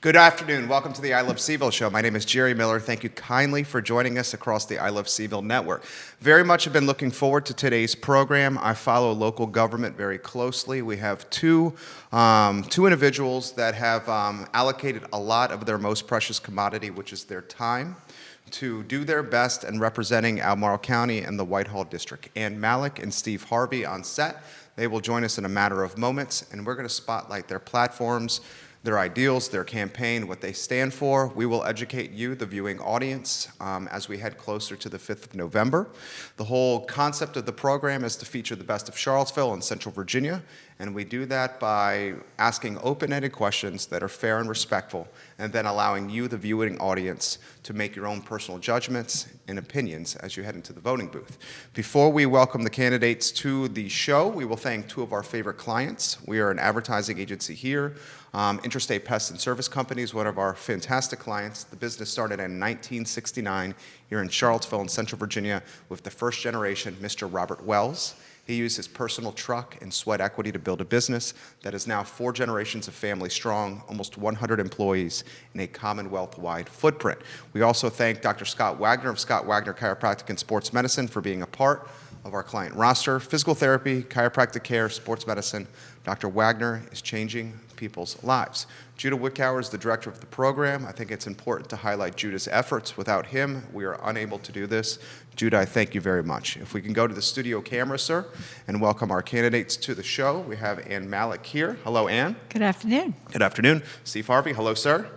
Good afternoon. Welcome to the I Love CVille Show. My name is Jerry Miller. Thank you kindly for joining us across the I Love CVille network. Very much have been looking forward to today's program. I follow local government very closely. We have two individuals that have allocated a lot of their most precious commodity, which is their time, to do their best in representing Albemarle County and the Whitehall District. Ann Mallek and Steve Harvey on set. They will join us in a matter of moments, and we're going to spotlight their platforms, their ideals, their campaign, what they stand for. We will educate you, the viewing audience, as we head closer to the 5th of November. The whole concept of the program is to feature the best of Charlottesville and Central Virginia, and we do that by asking open-ended questions that are fair and respectful, and then allowing you, the viewing audience, to make your own personal judgments and opinions as you head into the voting booth. Before we welcome the candidates to the show, we will thank two of our favorite clients. We are an advertising agency here. Interstate Pest and Service Company is one of our fantastic clients. The business started in 1969 here in Charlottesville in Central Virginia with the first generation, Mr. Robert Wells. He used his personal truck and sweat equity to build a business that is now 4 generations of family strong, almost 100 employees, in a Commonwealth-wide footprint. We also thank Dr. Scott Wagner of Scott Wagner Chiropractic and Sports Medicine for being a part of our client roster. Physical therapy, chiropractic care, sports medicine. Dr. Wagner is changing people's lives. Judah Wickower is the director of the program. I think it's important to highlight Judah's efforts. Without him, we are unable to do this. Judah, I thank you very much. If we can go to the studio camera, sir, and welcome our candidates to the show. We have Ann Mallek here. Hello, Ann. Good afternoon. Good afternoon. Steve Harvey. Hello, sir.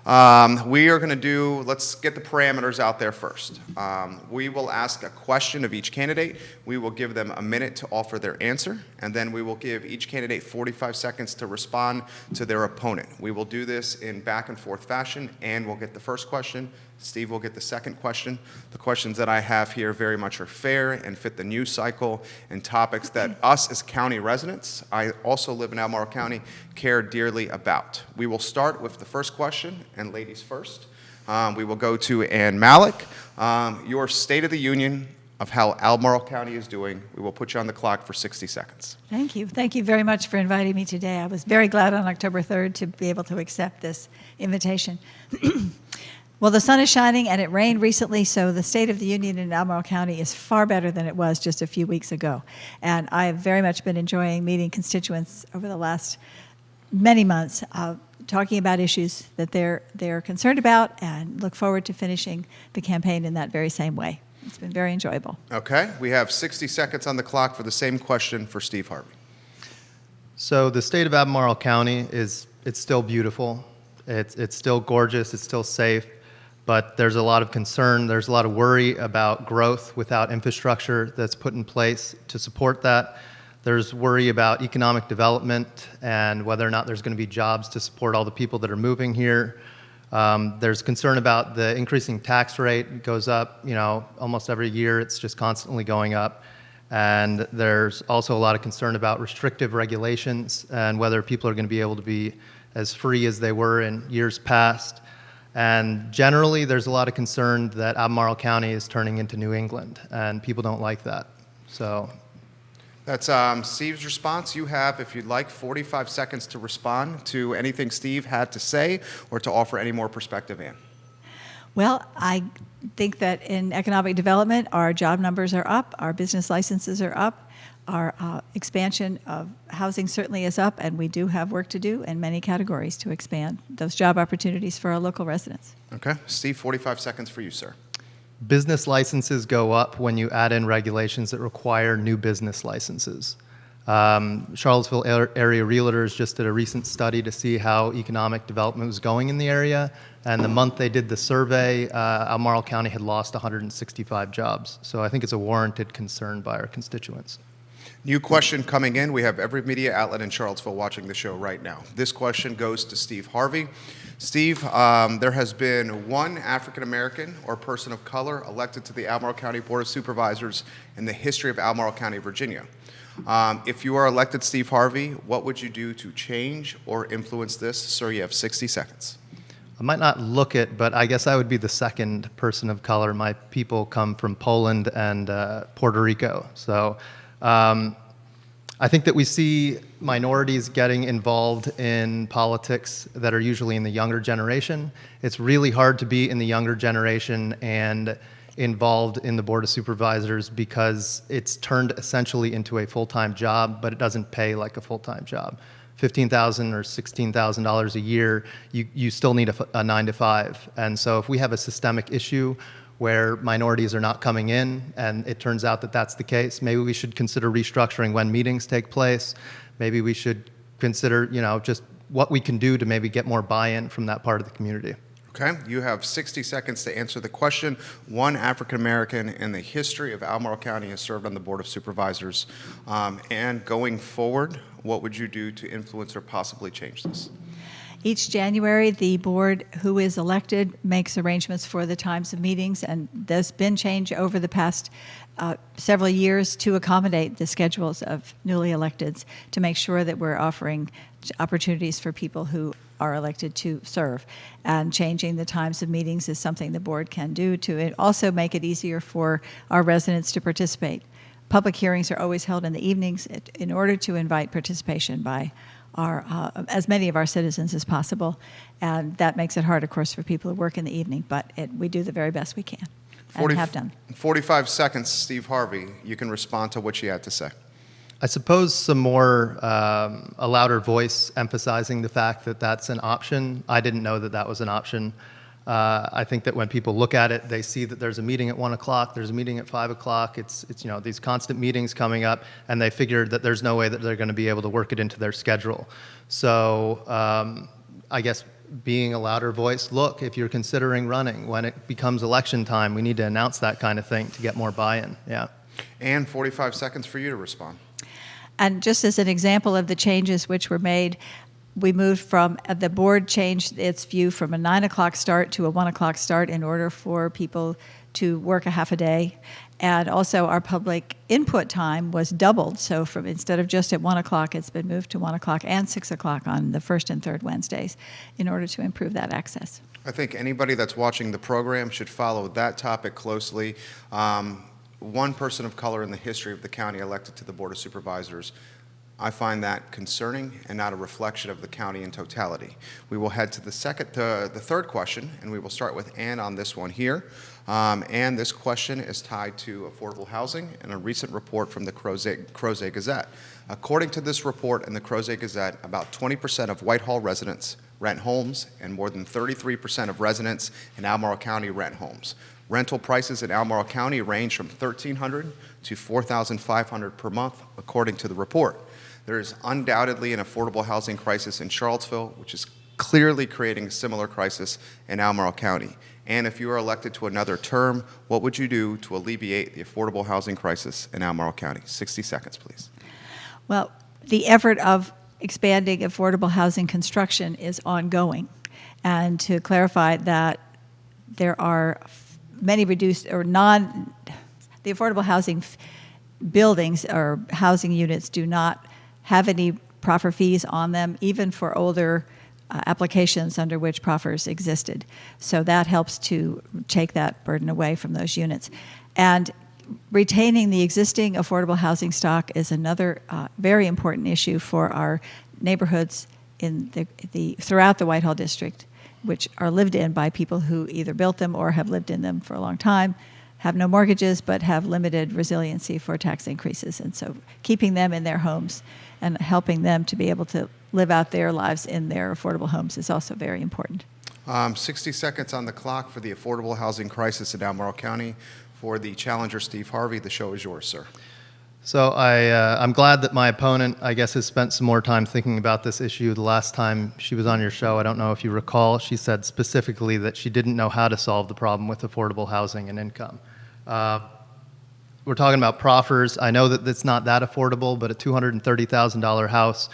We are going to let's get the parameters out there first. We will ask a question of each candidate. We will give them a minute to offer their answer, and then we will give each candidate 45 seconds to respond to their opponent. We will do this in back and forth fashion, and we'll get the first question. Steve will get the second question. The questions that I have here very much are fair and fit the news cycle and topics that us as county residents, I also live in Albemarle County, care dearly about. We will start with the first question, and ladies first. We will go to Ann Mallek. Your State of the Union of how Albemarle County is doing. We will put you on the clock for 60 seconds. Thank you. Thank you very much for inviting me today. I was very glad on October 3rd to be able to accept this invitation. Well, the sun is shining, and it rained recently, so the State of the Union in Albemarle County is far better than it was just a few weeks ago. And I have very much been enjoying meeting constituents over the last many months, talking about issues that they're concerned about, and look forward to finishing the campaign in that very same way. It's been very enjoyable. Okay, we have 60 seconds on the clock for the same question for Steve Harvey. So the state of Albemarle County it's still beautiful. It's still gorgeous. It's still safe. But there's a lot of concern, there's a lot of worry about growth without infrastructure that's put in place to support that. There's worry about economic development and whether or not there's going to be jobs to support all the people that are moving here. There's concern about the increasing tax rate. It goes up, almost every year. It's just constantly going up. And there's also a lot of concern about restrictive regulations and whether people are going to be able to be as free as they were in years past. And generally, there's a lot of concern that Albemarle County is turning into New England, and people don't like that. So that's Steve's response. You have, if you'd like, 45 seconds to respond to anything Steve had to say or to offer any more perspective, Ann. Well, I think that in economic development, our job numbers are up, our business licenses are up, our expansion of housing certainly is up, and we do have work to do in many categories to expand those job opportunities for our local residents. Okay. Steve, 45 seconds for you, sir. Business licenses go up when you add in regulations that require new business licenses. Charlottesville area realtors just did a recent study to see how economic development was going in the area, and the month they did the survey, Albemarle County had lost 165 jobs. So I think it's a warranted concern by our constituents. New question coming in. We have every media outlet in Charlottesville watching the show right now. This question goes to Steve Harvey. Steve, there has been one African-American or person of color elected to the Albemarle County Board of Supervisors in the history of Albemarle County, Virginia. If you are elected, Steve Harvey, what would you do to change or influence this? Sir, you have 60 seconds. I might not look it, but I guess I would be the second person of color. My people come from Poland and Puerto Rico. So I think that we see minorities getting involved in politics that are usually in the younger generation. It's really hard to be in the younger generation and involved in the Board of Supervisors because it's turned essentially into a full-time job, but it doesn't pay like a full-time job. $15,000 or $16,000 a year, you still need a 9 to 5. And so if we have a systemic issue where minorities are not coming in, and it turns out that that's the case, maybe we should consider restructuring when meetings take place. Maybe we should consider, just what we can do to maybe get more buy-in from that part of the community. Okay, you have 60 seconds to answer the question. One African American in the history of Albemarle County has served on the Board of Supervisors. And going forward, what would you do to influence or possibly change this? Each January, the board who is elected makes arrangements for the times of meetings, and there's been change over the past several years to accommodate the schedules of newly electeds to make sure that we're offering opportunities for people who are elected to serve. And changing the times of meetings is something the board can do to also make it easier for our residents to participate. Public hearings are always held in the evenings in order to invite participation by as many of our citizens as possible, and that makes it hard, of course, for people who work in the evening, but we do the very best we can and have done. 45 seconds, Steve Harvey. You can respond to what she had to say. I suppose some more, a louder voice emphasizing the fact that that's an option. I didn't know that that was an option. I think that when people look at it, they see that there's a meeting at 1 o'clock, there's a meeting at 5 o'clock. It's these constant meetings coming up, and they figure that there's no way that they're going to be able to work it into their schedule. So I guess being a louder voice, look, if you're considering running, when it becomes election time, we need to announce that kind of thing to get more buy-in. Yeah. And 45 seconds for you to respond. And just as an example of the changes which were made, we moved from, the board changed its view from a 9 o'clock start to a 1 o'clock start in order for people to work a half a day. And also our public input time was doubled. So instead of just at 1 o'clock, it's been moved to 1 o'clock and 6 o'clock on the first and third Wednesdays in order to improve that access. I think anybody that's watching the program should follow that topic closely. One person of color in the history of the county elected to the Board of Supervisors. I find that concerning and not a reflection of the county in totality. We will head to the third question, and we will start with Ann on this one here. And this question is tied to affordable housing and a recent report from the Crozet Gazette. According to this report in the Crozet Gazette, about 20% of Whitehall residents rent homes, and more than 33% of residents in Albemarle County rent homes. Rental prices in Albemarle County range from $1,300 to $4,500 per month, according to the report. There is undoubtedly an affordable housing crisis in Charlottesville, which is clearly creating a similar crisis in Albemarle County. And if you are elected to another term, what would you do to alleviate the affordable housing crisis in Albemarle County? 60 seconds, please. Well, the effort of expanding affordable housing construction is ongoing. And to clarify that there are many reduced or the affordable housing buildings or housing units do not have any proffer fees on them, even for older applications under which proffers existed. So that helps to take that burden away from those units. And retaining the existing affordable housing stock is another very important issue for our neighborhoods in throughout the Whitehall district, which are lived in by people who either built them or have lived in them for a long time, have no mortgages, but have limited resiliency for tax increases. And so keeping them in their homes and helping them to be able to live out their lives in their affordable homes is also very important. 60 seconds on the clock for the affordable housing crisis in Albemarle County. For the challenger, Steve Harvey, the show is yours, sir. So I'm glad that my opponent, I guess, has spent some more time thinking about this issue. The last time she was on your show, I don't know if you recall, she said specifically that she didn't know how to solve the problem with affordable housing and income. We're talking about proffers. I know that it's not that affordable, but a $230,000 house,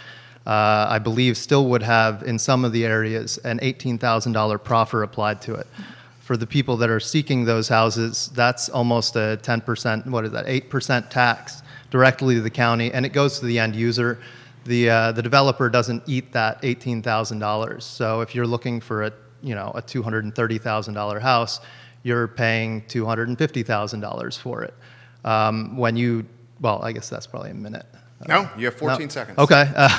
I believe, still would have, in some of the areas, an $18,000 proffer applied to it. For the people that are seeking those houses, that's almost a 10%, 8% tax directly to the county, and it goes to the end user. The developer doesn't eat that $18,000. So if you're looking for a $230,000 house, you're paying $250,000 for it. I guess that's probably a minute. No, you have 14 No. seconds. Okay.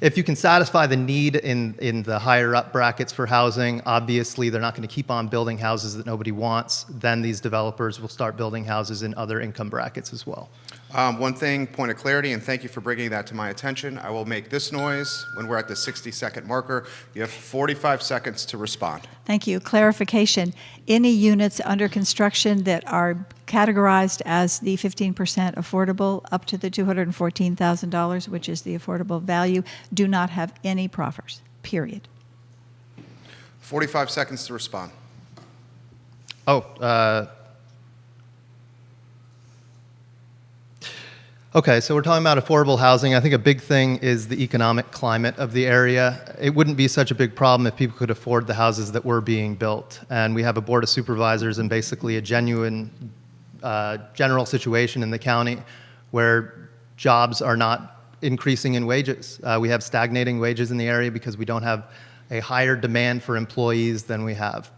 If you can satisfy the need in the higher up brackets for housing, obviously they're not going to keep on building houses that nobody wants. Then these developers will start building houses in other income brackets as well. One thing, point of clarity, and thank you for bringing that to my attention. I will make this noise when we're at the 60-second marker. You have 45 seconds to respond. Thank you. Clarification. Any units under construction that are categorized as the 15% affordable up to the $214,000, which is the affordable value, do not have any proffers, period. 45 seconds to respond. Okay, so we're talking about affordable housing. I think a big thing is the economic climate of the area. It wouldn't be such a big problem if people could afford the houses that were being built. And we have a board of supervisors and basically a genuine general situation in the county where jobs are not increasing in wages. We have stagnating wages in the area because we don't have a higher demand for employees than we have.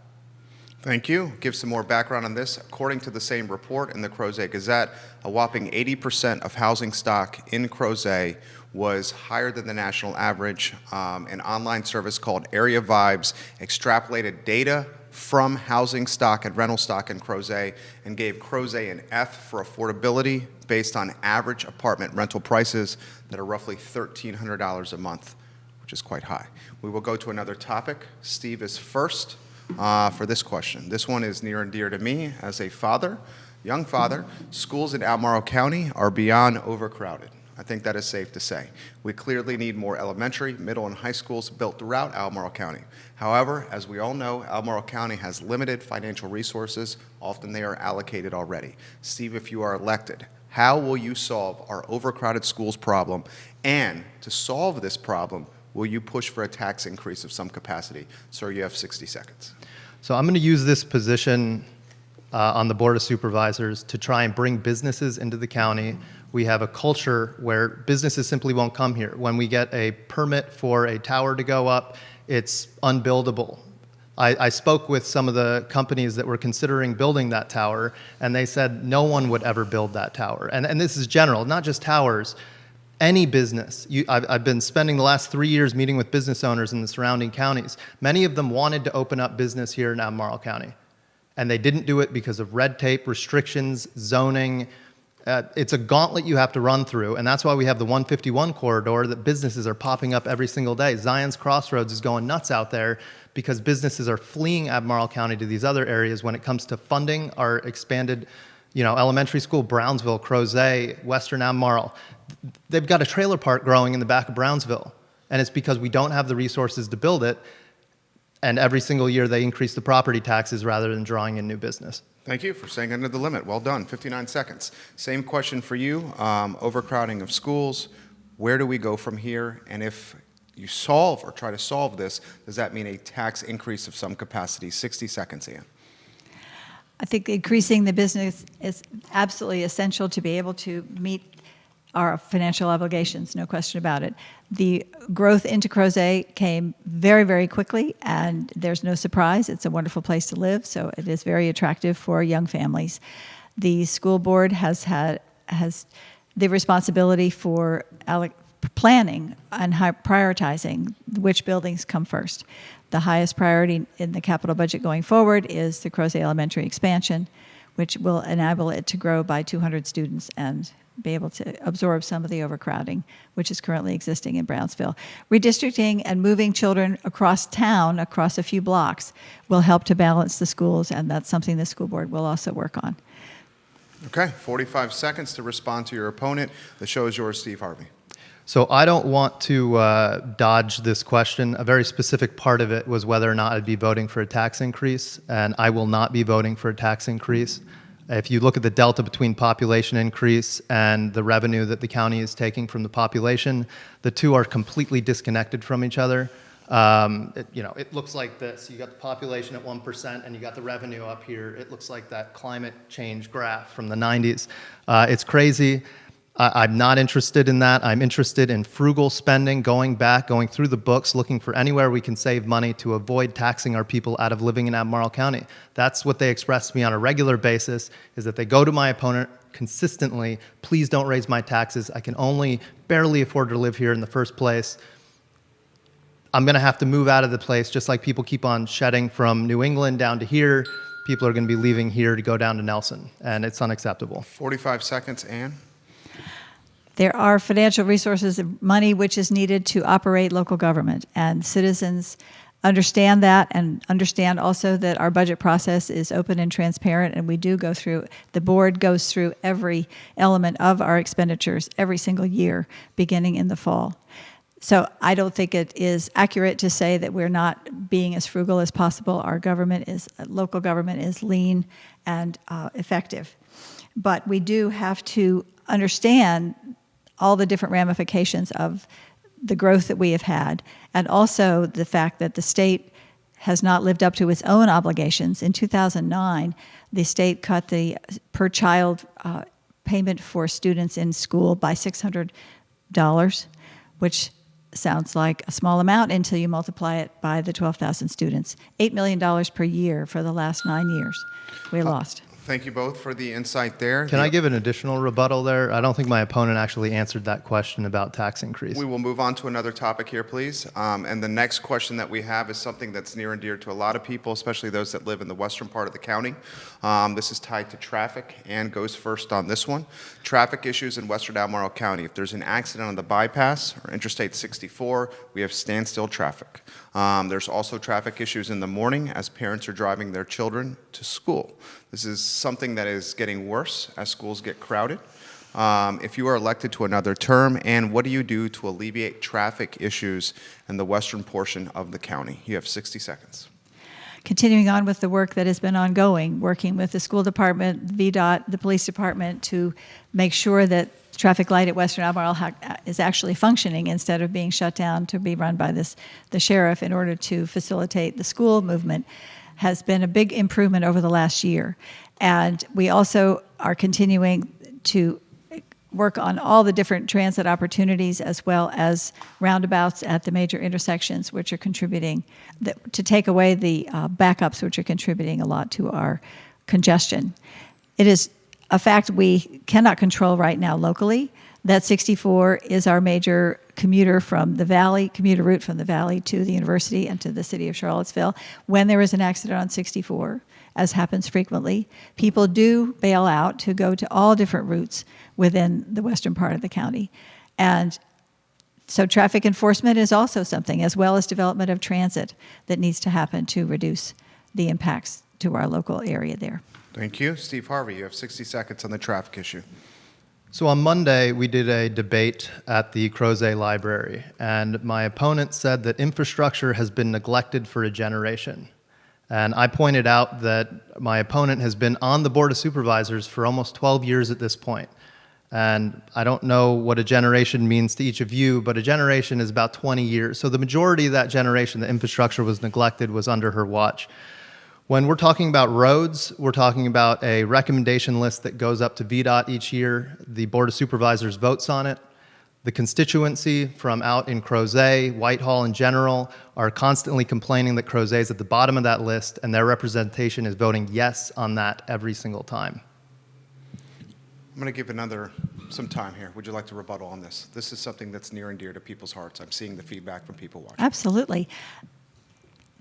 Thank you. Give some more background on this. According to the same report in the Crozet Gazette, a whopping 80% of housing stock in Crozet was higher than the national average. An online service called Area Vibes extrapolated data from housing stock and rental stock in Crozet and gave Crozet an F for affordability based on average apartment rental prices that are roughly $1,300 a month, which is quite high. We will go to another topic. Steve is first. For this question. This one is near and dear to me as a father, young father. Schools in Albemarle County are beyond overcrowded. I think that is safe to say. We clearly need more elementary, middle, and high schools built throughout Albemarle County. However, as we all know, Albemarle County has limited financial resources. Often they are allocated already. Steve, if you are elected, how will you solve our overcrowded schools problem? And to solve this problem, will you push for a tax increase of some capacity? Sir, you have 60 seconds. So I'm going to use this position on the Board of Supervisors to try and bring businesses into the county. We have a culture where businesses simply won't come here. When we get a permit for a tower to go up, it's unbuildable. I spoke with some of the companies that were considering building that tower, and they said no one would ever build that tower. And this is general, not just towers. Any business. I've been spending the last 3 years meeting with business owners in the surrounding counties. Many of them wanted to open up business here in Albemarle County, and they didn't do it because of red tape, restrictions, zoning. It's a gauntlet you have to run through, and that's why we have the 151 corridor that businesses are popping up every single day. Zion's Crossroads is going nuts out there because businesses are fleeing Albemarle County to these other areas when it comes to funding our expanded elementary school, Brownsville, Crozet, Western Albemarle. They've got a trailer park growing in the back of Brownsville, and it's because we don't have the resources to build it, and every single year they increase the property taxes rather than drawing in new business. Thank you for staying under the limit. Well done. 59 seconds. Same question for you. Overcrowding of schools. Where do we go from here? And if you solve or try to solve this, does that mean a tax increase of some capacity? 60 seconds, Ann. I think increasing the business is absolutely essential to be able to meet our financial obligations, no question about it. The growth into Crozet came very, very quickly, and there's no surprise. It's a wonderful place to live, so it is very attractive for young families. The school board has the responsibility for planning and prioritizing which buildings come first. The highest priority in the capital budget going forward is the Crozet Elementary expansion, which will enable it to grow by 200 students and be able to absorb some of the overcrowding, which is currently existing in Brownsville. Redistricting and moving children across town, across a few blocks, will help to balance the schools, and that's something the school board will also work on. Okay, 45 seconds to respond to your opponent. The show is yours, Steve Harvey. So I don't want to dodge this question. A very specific part of it was whether or not I'd be voting for a tax increase, and I will not be voting for a tax increase. If you look at the delta between population increase and the revenue that the county is taking from the population, the two are completely disconnected from each other. It looks like this. You got the population at 1% and you got the revenue up here. It looks like that climate change graph from the 90s. It's crazy. I'm not interested in that. I'm interested in frugal spending, going through the books, looking for anywhere we can save money to avoid taxing our people out of living in Albemarle County. That's what they express to me on a regular basis, is that they go to my opponent consistently, please don't raise my taxes. I can only barely afford to live here in the first place. I'm going to have to move out of the place, just like people keep on shedding from New England down to here. People are going to be leaving here to go down to Nelson, and it's unacceptable. 45 seconds, Ann. There are financial resources and money which is needed to operate local government, and citizens understand that and understand also that our budget process is open and transparent, and we do go through, the board goes through every element of our expenditures every single year, beginning in the fall. So I don't think it is accurate to say that we're not being as frugal as possible. Our government is, local government is lean and effective. But we do have to understand all the different ramifications of the growth that we have had, and also the fact that the state has not lived up to its own obligations. In 2009, the state cut the per child payment for students in school by $600, which sounds like a small amount until you multiply it by the 12,000 students. $8 million per year for the last 9 years we lost. Thank you both for the insight there. Can I give an additional rebuttal there? I don't think my opponent actually answered that question about tax increase. We will move on to another topic here, please. And the next question that we have is something that's near and dear to a lot of people, especially those that live in the western part of the county. This is tied to traffic. Ann goes first on this one. Traffic issues in western Albemarle County. If there's an accident on the bypass or Interstate 64, we have standstill traffic. There's also traffic issues in the morning as parents are driving their children to school. This is something that is getting worse as schools get crowded. If you are elected to another term, and what do you do to alleviate traffic issues in the western portion of the county? You have 60 seconds. Continuing on with the work that has been ongoing, working with the school department, VDOT, the police department to make sure that traffic light at Western Albemarle is actually functioning instead of being shut down to be run by the sheriff in order to facilitate the school movement, has been a big improvement over the last year. And we also are continuing to work on all the different transit opportunities as well as roundabouts at the major intersections, which are contributing to take away the backups, which are contributing a lot to our congestion. It is a fact we cannot control right now locally. That 64 is our major commuter route from the valley to the university and to the city of Charlottesville. When there is an accident on 64, as happens frequently, people do bail out to go to all different routes within the western part of the county. And so traffic enforcement is also something, as well as development of transit, that needs to happen to reduce the impacts to our local area there. Thank you. Steve Harvey, you have 60 seconds on the traffic issue. So on Monday, we did a debate at the Crozet Library, and my opponent said that infrastructure has been neglected for a generation. And I pointed out that my opponent has been on the Board of Supervisors for almost 12 years at this point. And I don't know what a generation means to each of you, but a generation is about 20 years. So the majority of that generation, the infrastructure was neglected, was under her watch. When we're talking about roads, we're talking about a recommendation list that goes up to VDOT each year. The Board of Supervisors votes on it. The constituency from out in Crozet, Whitehall in general, are constantly complaining that Crozet is at the bottom of that list, and their representation is voting yes on that every single time. I'm going to give some time here. Would you like to rebuttal on this? This is something that's near and dear to people's hearts. I'm seeing the feedback from people watching. Absolutely.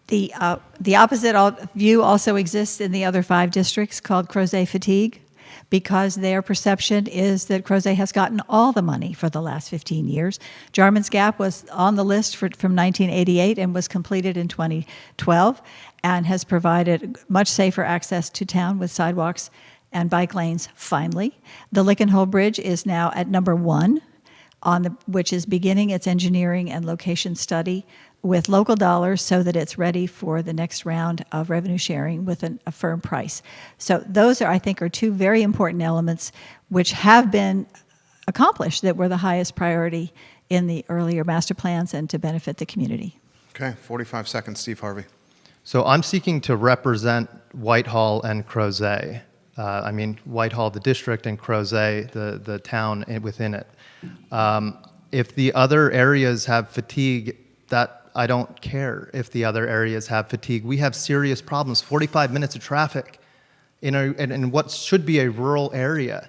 The opposite view also exists in the other 5 districts called Crozet fatigue, because their perception is that Crozet has gotten all the money for the last 15 years. Jarman's Gap was on the list from 1988 and was completed in 2012 and has provided much safer access to town with sidewalks and bike lanes finally. The Lick and Hole Bridge is now at number 1, which is beginning its engineering and location study with local dollars so that it's ready for the next round of revenue sharing with a firm price. So those I think, are 2 very important elements which have been accomplished that were the highest priority in the earlier master plans and to benefit the community. Okay, 45 seconds, Steve Harvey. So I'm seeking to represent Whitehall and Crozet. Whitehall, the district, and Crozet, the town within it. If the other areas have fatigue, that I don't care if the other areas have fatigue. We have serious problems. 45 minutes of traffic in what should be a rural area.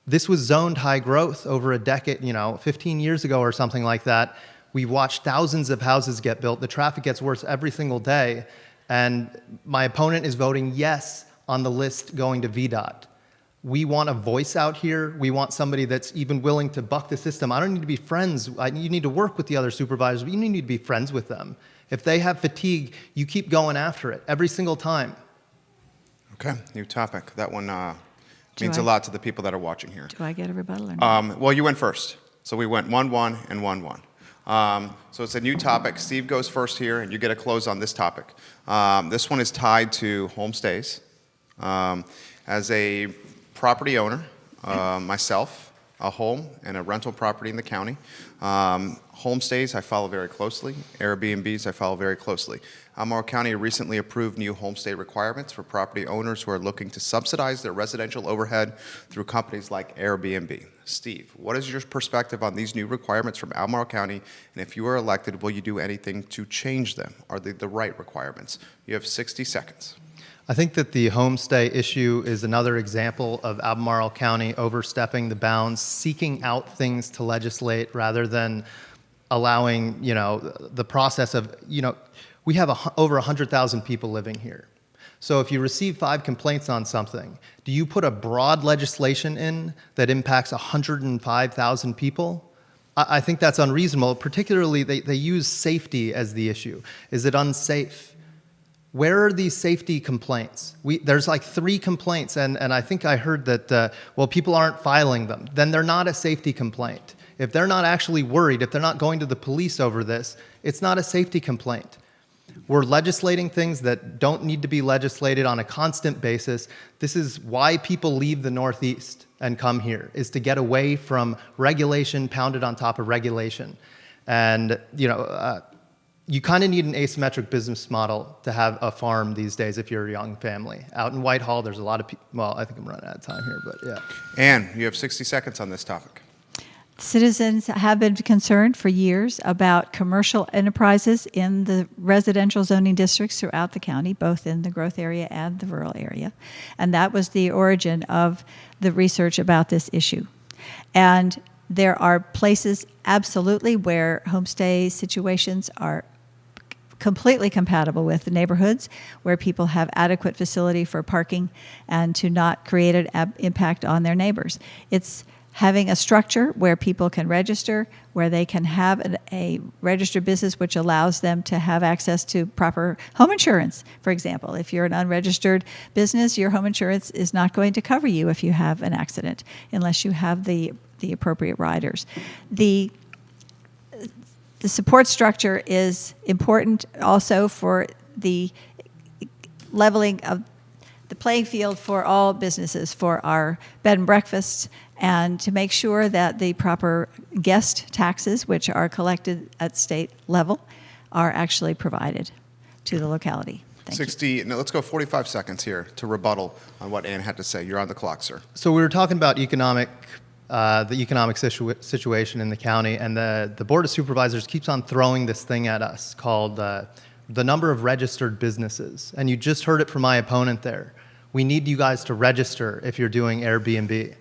This was zoned high growth over a decade, 15 years ago or something like that. We've watched thousands of houses get built. The traffic gets worse every single day. And my opponent is voting yes on the list going to VDOT. We want a voice out here. We want somebody that's even willing to buck the system. I don't need to be friends. You need to work with the other supervisors, but you need to be friends with them. If they have fatigue, you keep going after it every single time. Okay, new topic. That one means a lot to the people that are watching here. Do I get a rebuttal or not? Well, you went first. So we went 1-1 and 1-1. So it's a new topic. Steve goes first here, and you get a close on this topic. This one is tied to homestays. As a property owner, myself, a home and a rental property in the county. Homestays I follow very closely. Airbnbs I follow very closely. Albemarle County recently approved new homestay requirements for property owners who are looking to subsidize their residential overhead through companies like Airbnb. Steve, what is your perspective on these new requirements from Albemarle County, and if you are elected, will you do anything to change them? Are they the right requirements? You have 60 seconds. I think that the homestay issue is another example of Albemarle County overstepping the bounds, seeking out things to legislate rather than allowing, the process of, we have over 100,000 people living here. So if you receive 5 complaints on something, do you put a broad legislation in that impacts 105,000 people? I think that's unreasonable. Particularly, they use safety as the issue. Is it unsafe? Where are these safety complaints? There's like 3 complaints, and I think I heard that, people aren't filing them. Then they're not a safety complaint. If they're not actually worried, if they're not going to the police over this, it's not a safety complaint. We're legislating things that don't need to be legislated on a constant basis. This is why people leave the Northeast and come here, is to get away from regulation pounded on top of regulation. And, you kind of need an asymmetric business model to have a farm these days if you're a young family. Out in Whitehall, there's a lot of people. Well, I think I'm running out of time here, but yeah. Ann, you have 60 seconds on this topic. Citizens have been concerned for years about commercial enterprises in the residential zoning districts throughout the county, both in the growth area and the rural area. And that was the origin of the research about this issue. And there are places absolutely where homestay situations are completely compatible with the neighborhoods, where people have adequate facility for parking and to not create an impact on their neighbors. It's having a structure where people can register, where they can have a registered business which allows them to have access to proper home insurance. For example, if you're an unregistered business, your home insurance is not going to cover you if you have an accident unless you have the appropriate riders. The support structure is important also for the leveling of the playing field for all businesses, for our bed and breakfasts, and to make sure that the proper guest taxes, which are collected at state level, are actually provided to the locality. Thank 60, you. no, let's go 45 seconds here to rebuttal on what Ann had to say. You're on the clock, sir. So we were talking about the economic situation in the county, and the Board of Supervisors keeps on throwing this thing at us called the number of registered businesses. And you just heard it from my opponent there. We need you guys to register if you're doing Airbnb.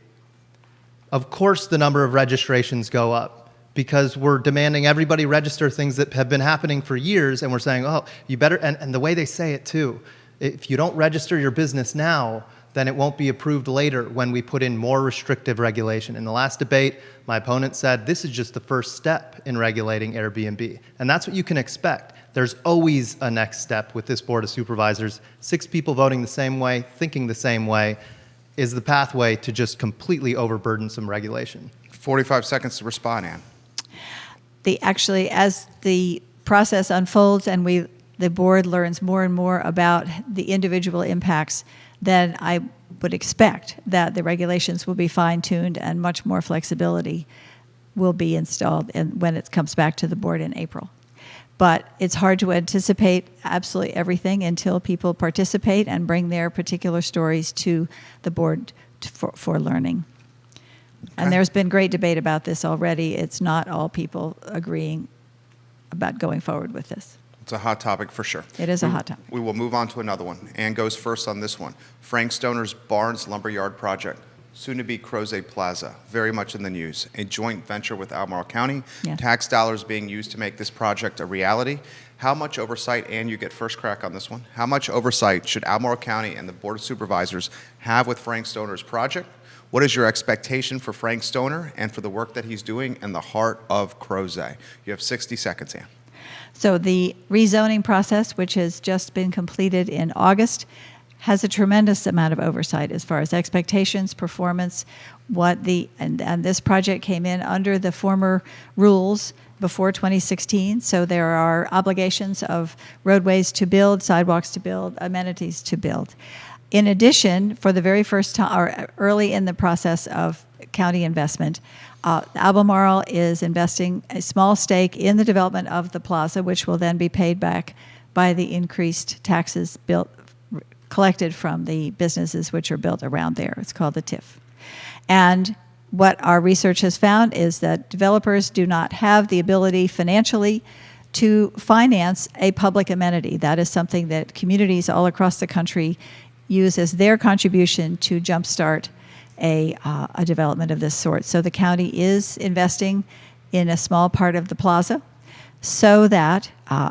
Of course the number of registrations go up because we're demanding everybody register things that have been happening for years, and we're saying, oh, you better, and the way they say it too, if you don't register your business now, then it won't be approved later when we put in more restrictive regulation. In the last debate, my opponent said this is just the first step in regulating Airbnb, and that's what you can expect. There's always a next step with this Board of Supervisors. 6 people voting the same way, thinking the same way, is the pathway to just completely overburden some regulation. 45 seconds to respond, Ann. Actually, as the process unfolds and the board learns more and more about the individual impacts, then I would expect that the regulations will be fine-tuned and much more flexibility will be installed when it comes back to the board in April. But it's hard to anticipate absolutely everything until people participate and bring their particular stories to the board for learning. And there's been great debate about this already. It's not all people agreeing about going forward with this. It's a hot topic for sure. It is a hot topic. We will move on to another one. Ann goes first on this one. Frank Stoner's Barnes Lumberyard Project. soon to be Crozet Plaza, very much in the news. A joint venture with Albemarle County, Yes. tax dollars being used to make this project a reality. How much oversight, and you get first crack on this one, how much oversight should Albemarle County and the Board of Supervisors have with Frank Stoner's project? What is your expectation for Frank Stoner and for the work that he's doing in the heart of Crozet? You have 60 seconds, Ann. So the rezoning process, which has just been completed in August, has a tremendous amount of oversight as far as expectations, performance, and this project came in under the former rules before 2016. So there are obligations of roadways to build, sidewalks to build, amenities to build. In addition, for the very first time, or early in the process of county investment, Albemarle is investing a small stake in the development of the plaza, which will then be paid back by the increased taxes collected from the businesses which are built around there. It's called the TIF. And what our research has found is that developers do not have the ability financially to finance a public amenity. That is something that communities all across the country use as their contribution to jumpstart a development of this sort. So the county is investing in a small part of the plaza so that,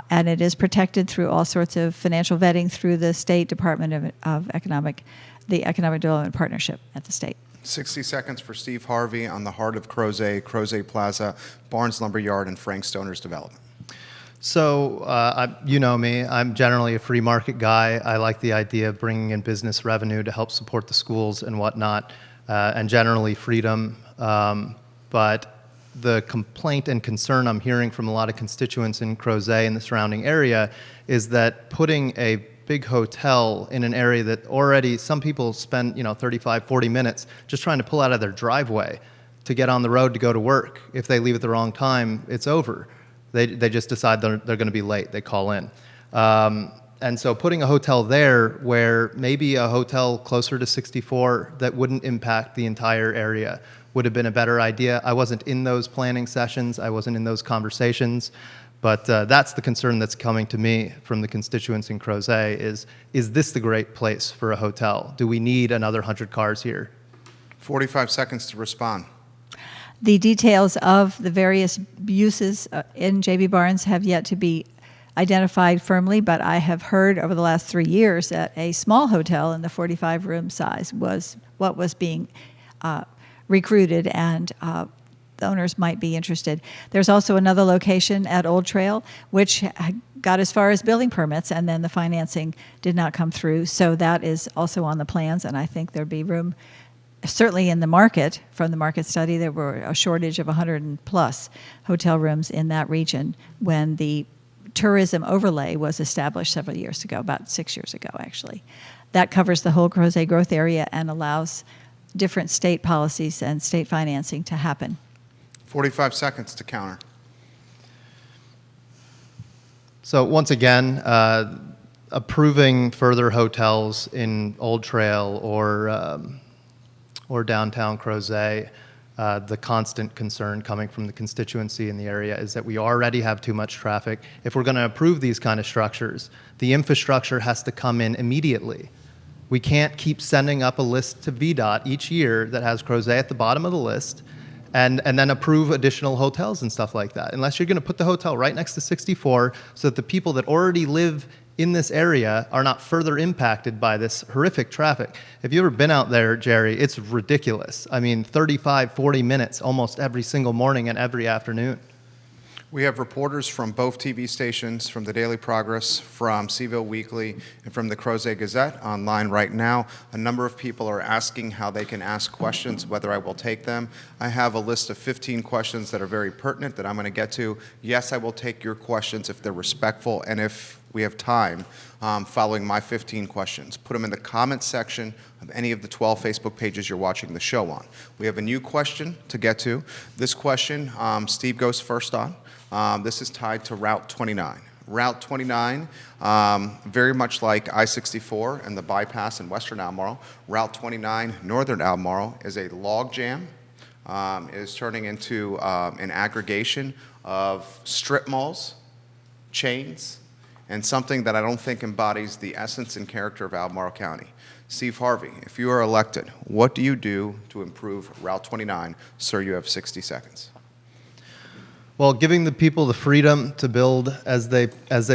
and it is protected through all sorts of financial vetting through the State Department of the Economic Development Partnership at the state. 60 seconds for Steve Harvey on the heart of Crozet, Crozet Plaza, Barnes Lumber Yard, and Frank Stoner's development. So, you know me, I'm generally a free market guy. I like the idea of bringing in business revenue to help support the schools and whatnot, and generally freedom. But the complaint and concern I'm hearing from a lot of constituents in Crozet and the surrounding area is that putting a big hotel in an area that already some people spend 35, 40 minutes just trying to pull out of their driveway to get on the road to go to work. If they leave at the wrong time, it's over. They just decide they're going to be late. They call in. And so putting a hotel there where maybe a hotel closer to 64 that wouldn't impact the entire area would have been a better idea. I wasn't in those planning sessions. I wasn't in those conversations. But that's the concern that's coming to me from the constituents in Crozet is this the great place for a hotel? Do we need another 100 cars here? 45 seconds to respond. The details of the various uses in J.B. Barnes have yet to be identified firmly, but I have heard over the last 3 years that a small hotel in the 45-room size was what was being recruited, and the owners might be interested. There's also another location at Old Trail, which got as far as building permits, and then the financing did not come through. So that is also on the plans, and I think there'd be room. Certainly in the market, from the market study, there were a shortage of 100+ hotel rooms in that region when the tourism overlay was established several years ago, about 6 years ago, actually. That covers the whole Crozet growth area and allows different state policies and state financing to happen. 45 seconds to counter. So once again, approving further hotels in Old Trail or downtown Crozet, the constant concern coming from the constituency in the area is that we already have too much traffic. If we're going to approve these kind of structures, the infrastructure has to come in immediately. We can't keep sending up a list to VDOT each year that has Crozet at the bottom of the list and then approve additional hotels and stuff like that. Unless you're going to put the hotel right next to 64 so that the people that already live in this area are not further impacted by this horrific traffic. If you've ever been out there, Jerry, it's ridiculous. I mean, 35, 40 minutes almost every single morning and every afternoon. We have reporters from both TV stations, from the Daily Progress, from CVille Weekly, and from the Crozet Gazette online right now. A number of people are asking how they can ask questions, whether I will take them. I have a list of 15 questions that are very pertinent that I'm going to get to. Yes, I will take your questions if they're respectful and if we have time following my 15 questions. Put them in the comments section of any of the 12 Facebook pages you're watching the show on. We have a new question to get to. This question, Steve goes first on. This is tied to Route 29. Route 29, very much like I-64 and the bypass in western Albemarle, Route 29, northern Albemarle, is a log jam. It is turning into an aggregation of strip malls, chains, and something that I don't think embodies the essence and character of Albemarle County. Steve Harvey, if you are elected, what do you do to improve Route 29? Sir, you have 60 seconds. Well, giving the people the freedom to build as they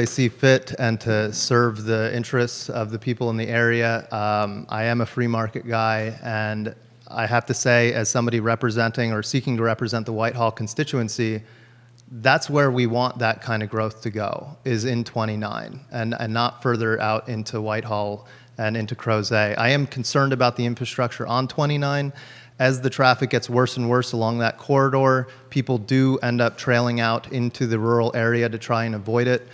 see fit and to serve the interests of the people in the area. I am a free market guy, and I have to say, as somebody representing or seeking to represent the Whitehall constituency, that's where we want that kind of growth to go, is in 29, and not further out into Whitehall and into Crozet. I am concerned about the infrastructure on 29. As the traffic gets worse and worse along that corridor, people do end up trailing out into the rural area to try and avoid it.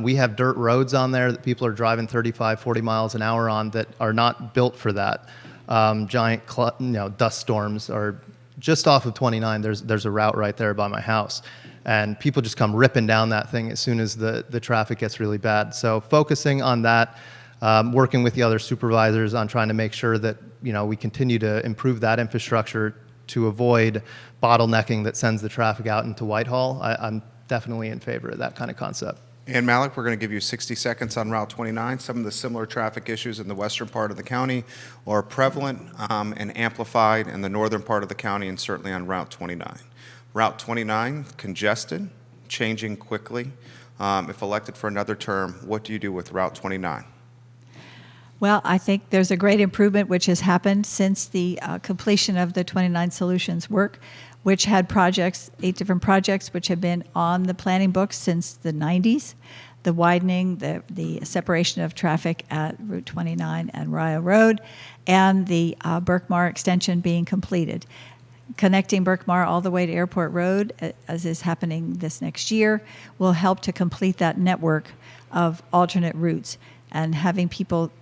We have dirt roads on there that people are driving 35, 40 miles an hour on that are not built for that. Giant dust storms are just off of 29. There's a route right there by my house. And people just come ripping down that thing as soon as the traffic gets really bad. So focusing on that, working with the other supervisors on trying to make sure that we continue to improve that infrastructure to avoid bottlenecking that sends the traffic out into Whitehall. I'm definitely in favor of that kind of concept. Ann Mallek, we're going to give you 60 seconds on Route 29. Some of the similar traffic issues in the western part of the county are prevalent and amplified in the northern part of the county, and certainly on Route 29. Route 29, congested, changing quickly. If elected for another term, what do you do with Route 29? Well, I think there's a great improvement which has happened since the completion of the 29 Solutions work, which had 8 different projects which have been on the planning books since the 90s. The widening, the separation of traffic at Route 29 and Rio Road, and the Berkmar extension being completed. Connecting Berkmar all the way to Airport Road, as is happening this next year, will help to complete that network of alternate routes, and having people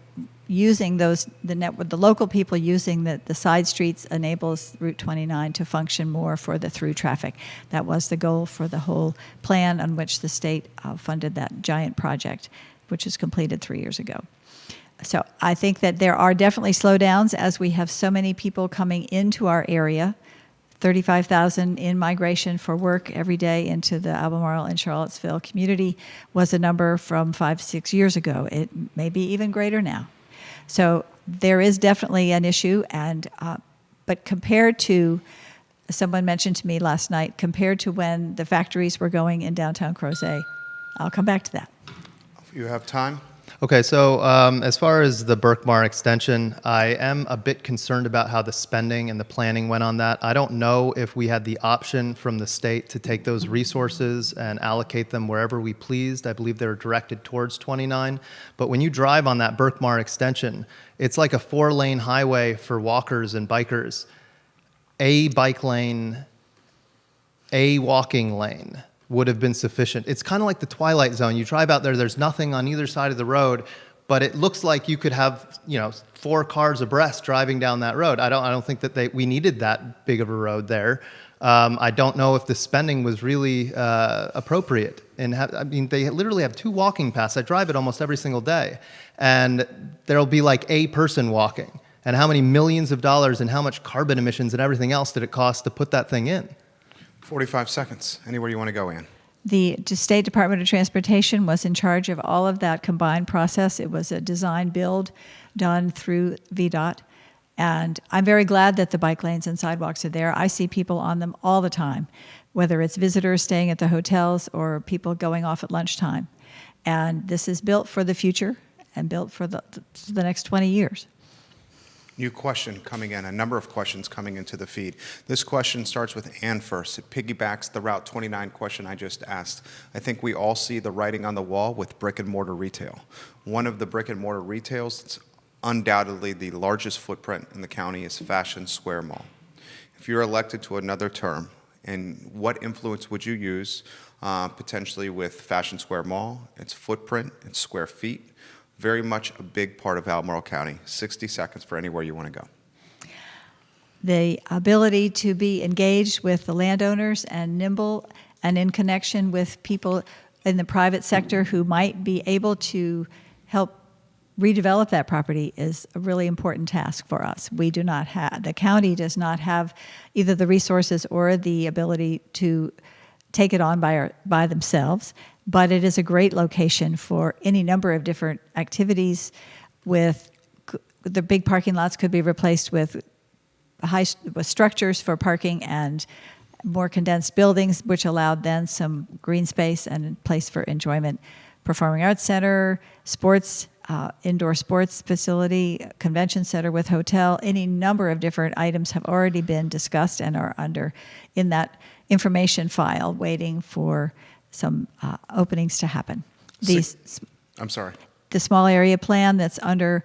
using the local people using the side streets enables Route 29 to function more for the through traffic. That was the goal for the whole plan on which the state funded that giant project, which was completed 3 years ago. So I think that there are definitely slowdowns as we have so many people coming into our area. 35,000 in migration for work every day into the Albemarle and Charlottesville community was a number from 5-6 years ago. It may be even greater now. So there is definitely an issue, but compared to, someone mentioned to me last night, compared to when the factories were going in downtown Crozet, I'll come back to that. You have time? Okay, so as far as the Berkmar extension, I am a bit concerned about how the spending and the planning went on that. I don't know if we had the option from the state to take those resources and allocate them wherever we pleased. I believe they were directed towards 29. But when you drive on that Berkmar extension, it's like a 4-lane highway for walkers and bikers. A bike lane, a walking lane would have been sufficient. It's kind of like the Twilight Zone. You drive out there, there's nothing on either side of the road, but it looks like you could have, 4 cars abreast driving down that road. I don't think that we needed that big of a road there. I don't know if the spending was really appropriate. They literally have 2 walking paths. I drive it almost every single day, and there'll be like a person walking. And how many millions of dollars and how much carbon emissions and everything else did it cost to put that thing in? 45 seconds. Anywhere you want to go, Ann. The State Department of Transportation was in charge of all of that combined process. It was a design build done through VDOT. And I'm very glad that the bike lanes and sidewalks are there. I see people on them all the time, whether it's visitors staying at the hotels or people going off at lunchtime. And this is built for the future and built for the next 20 years. New question coming in, a number of questions coming into the feed. This question starts with Ann first. It piggybacks the Route 29 question I just asked. I think we all see the writing on the wall with brick and mortar retail. One of the brick and mortar retails that's undoubtedly the largest footprint in the county is Fashion Square Mall. If you're elected to another term, and what influence would you use potentially with Fashion Square Mall, its footprint, its square feet? Very much a big part of Albemarle County. 60 seconds for anywhere you want to go. The ability to be engaged with the landowners and nimble and in connection with people in the private sector who might be able to help redevelop that property is a really important task for us. We do not have, the county does not have either the resources or the ability to take it on by themselves. But it is a great location for any number of different activities with the big parking lots could be replaced with with structures for parking and more condensed buildings, which allowed then some green space and a place for enjoyment. Performing Arts Center, sports, indoor sports facility, convention center with hotel, any number of different items have already been discussed and are in that information file waiting for some openings to happen. I'm sorry. The small area plan that's under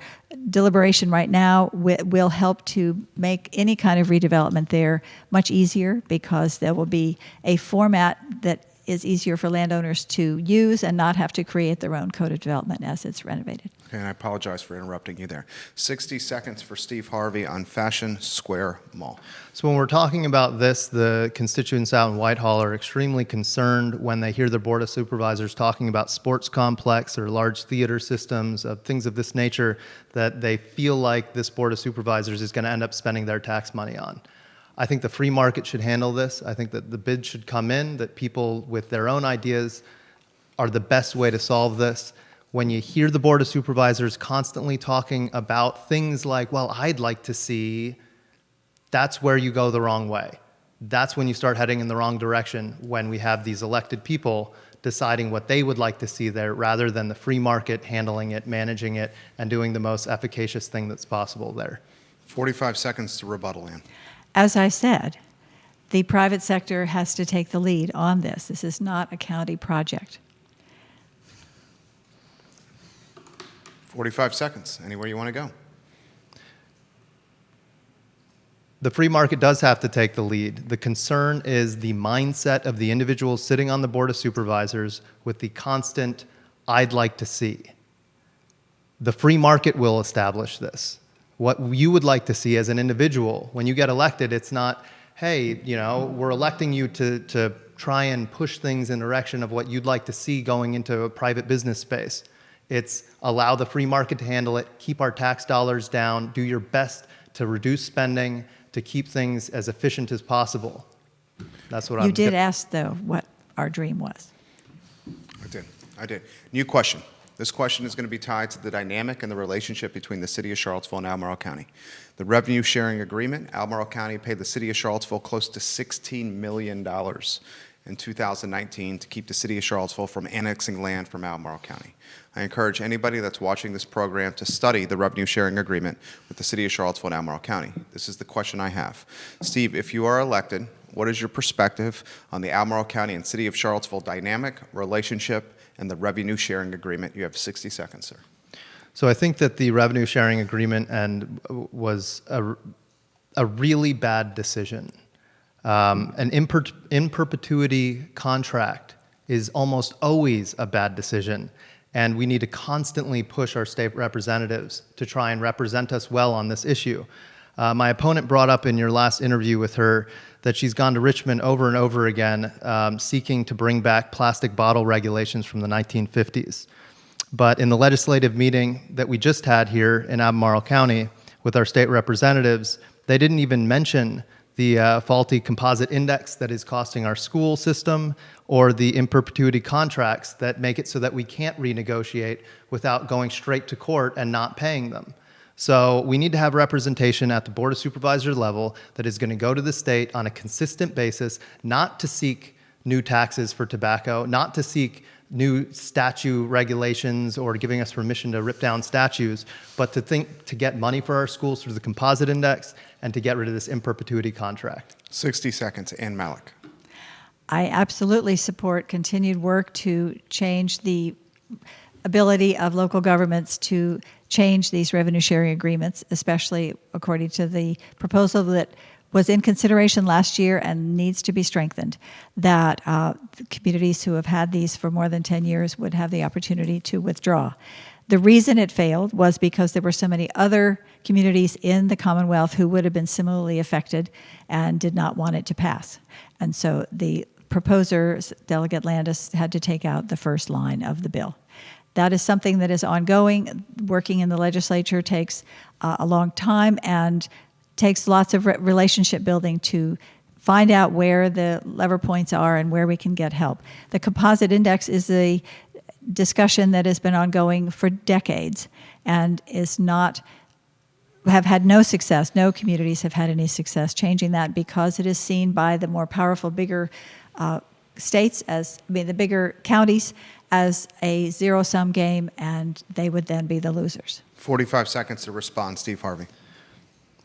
deliberation right now will help to make any kind of redevelopment there much easier, because there will be a format that is easier for landowners to use and not have to create their own code of development as it's renovated. Okay, and I apologize for interrupting you there. 60 seconds for Steve Harvey on Fashion Square Mall. So when we're talking about this, the constituents out in Whitehall are extremely concerned when they hear the Board of Supervisors talking about sports complex or large theater systems, things of this nature, that they feel like this Board of Supervisors is going to end up spending their tax money on. I think the free market should handle this. I think that the bid should come in, that people with their own ideas are the best way to solve this. When you hear the Board of Supervisors constantly talking about things like, well, I'd like to see, that's where you go the wrong way. That's when you start heading in the wrong direction, when we have these elected people deciding what they would like to see there, rather than the free market handling it, managing it, and doing the most efficacious thing that's possible there. 45 seconds to rebuttal, Ann. As I said, the private sector has to take the lead on this. This is not a county project. 45 seconds. Anywhere you want to go. The free market does have to take the lead. The concern is the mindset of the individuals sitting on the Board of Supervisors with the constant, I'd like to see. The free market will establish this. What you would like to see as an individual, when you get elected, it's not, hey, we're electing you to try and push things in the direction of what you'd like to see going into a private business space. It's allow the free market to handle it, keep our tax dollars down, do your best to reduce spending, to keep things as efficient as possible. That's what You did ask, though, what our dream was. I did. New question. This question is going to be tied to the dynamic and the relationship between the City of Charlottesville and Albemarle County. The revenue sharing agreement, Albemarle County paid the City of Charlottesville close to $16 million in 2019 to keep the City of Charlottesville from annexing land from Albemarle County. I encourage anybody that's watching this program to study the revenue sharing agreement with the City of Charlottesville and Albemarle County. This is the question I have. Steve, if you are elected, what is your perspective on the Albemarle County and City of Charlottesville dynamic, relationship, and the revenue sharing agreement? You have 60 seconds, sir. So I think that the revenue sharing agreement was a really bad decision. An in perpetuity contract is almost always a bad decision, and we need to constantly push our state representatives to try and represent us well on this issue. My opponent brought up in your last interview with her that she's gone to Richmond over and over again seeking to bring back plastic bottle regulations from the 1950s. But in the legislative meeting that we just had here in Albemarle County with our state representatives, they didn't even mention the faulty composite index that is costing our school system, or the in perpetuity contracts that make it so that we can't renegotiate without going straight to court and not paying them. So we need to have representation at the Board of Supervisors level that is going to go to the state on a consistent basis, not to seek new taxes for tobacco, not to seek new statute regulations or giving us permission to rip down statues, but to get money for our schools through the composite index and to get rid of this in perpetuity contract. 60 seconds, Ann Mallek. I absolutely support continued work to change the ability of local governments to change these revenue sharing agreements, especially according to the proposal that was in consideration last year and needs to be strengthened, that the communities who have had these for more than 10 years would have the opportunity to withdraw. The reason it failed was because there were so many other communities in the Commonwealth who would have been similarly affected and did not want it to pass. And so the proposer, Delegate Landis, had to take out the first line of the bill. That is something that is ongoing. Working in the legislature takes a long time and takes lots of relationship building to find out where the lever points are and where we can get help. The composite index is a discussion that has been ongoing for decades and is not have had no success. No communities have had any success changing that because it is seen by the more powerful, bigger states the bigger counties as a zero-sum game, and they would then be the losers. 45 seconds to respond, Steve Harvey.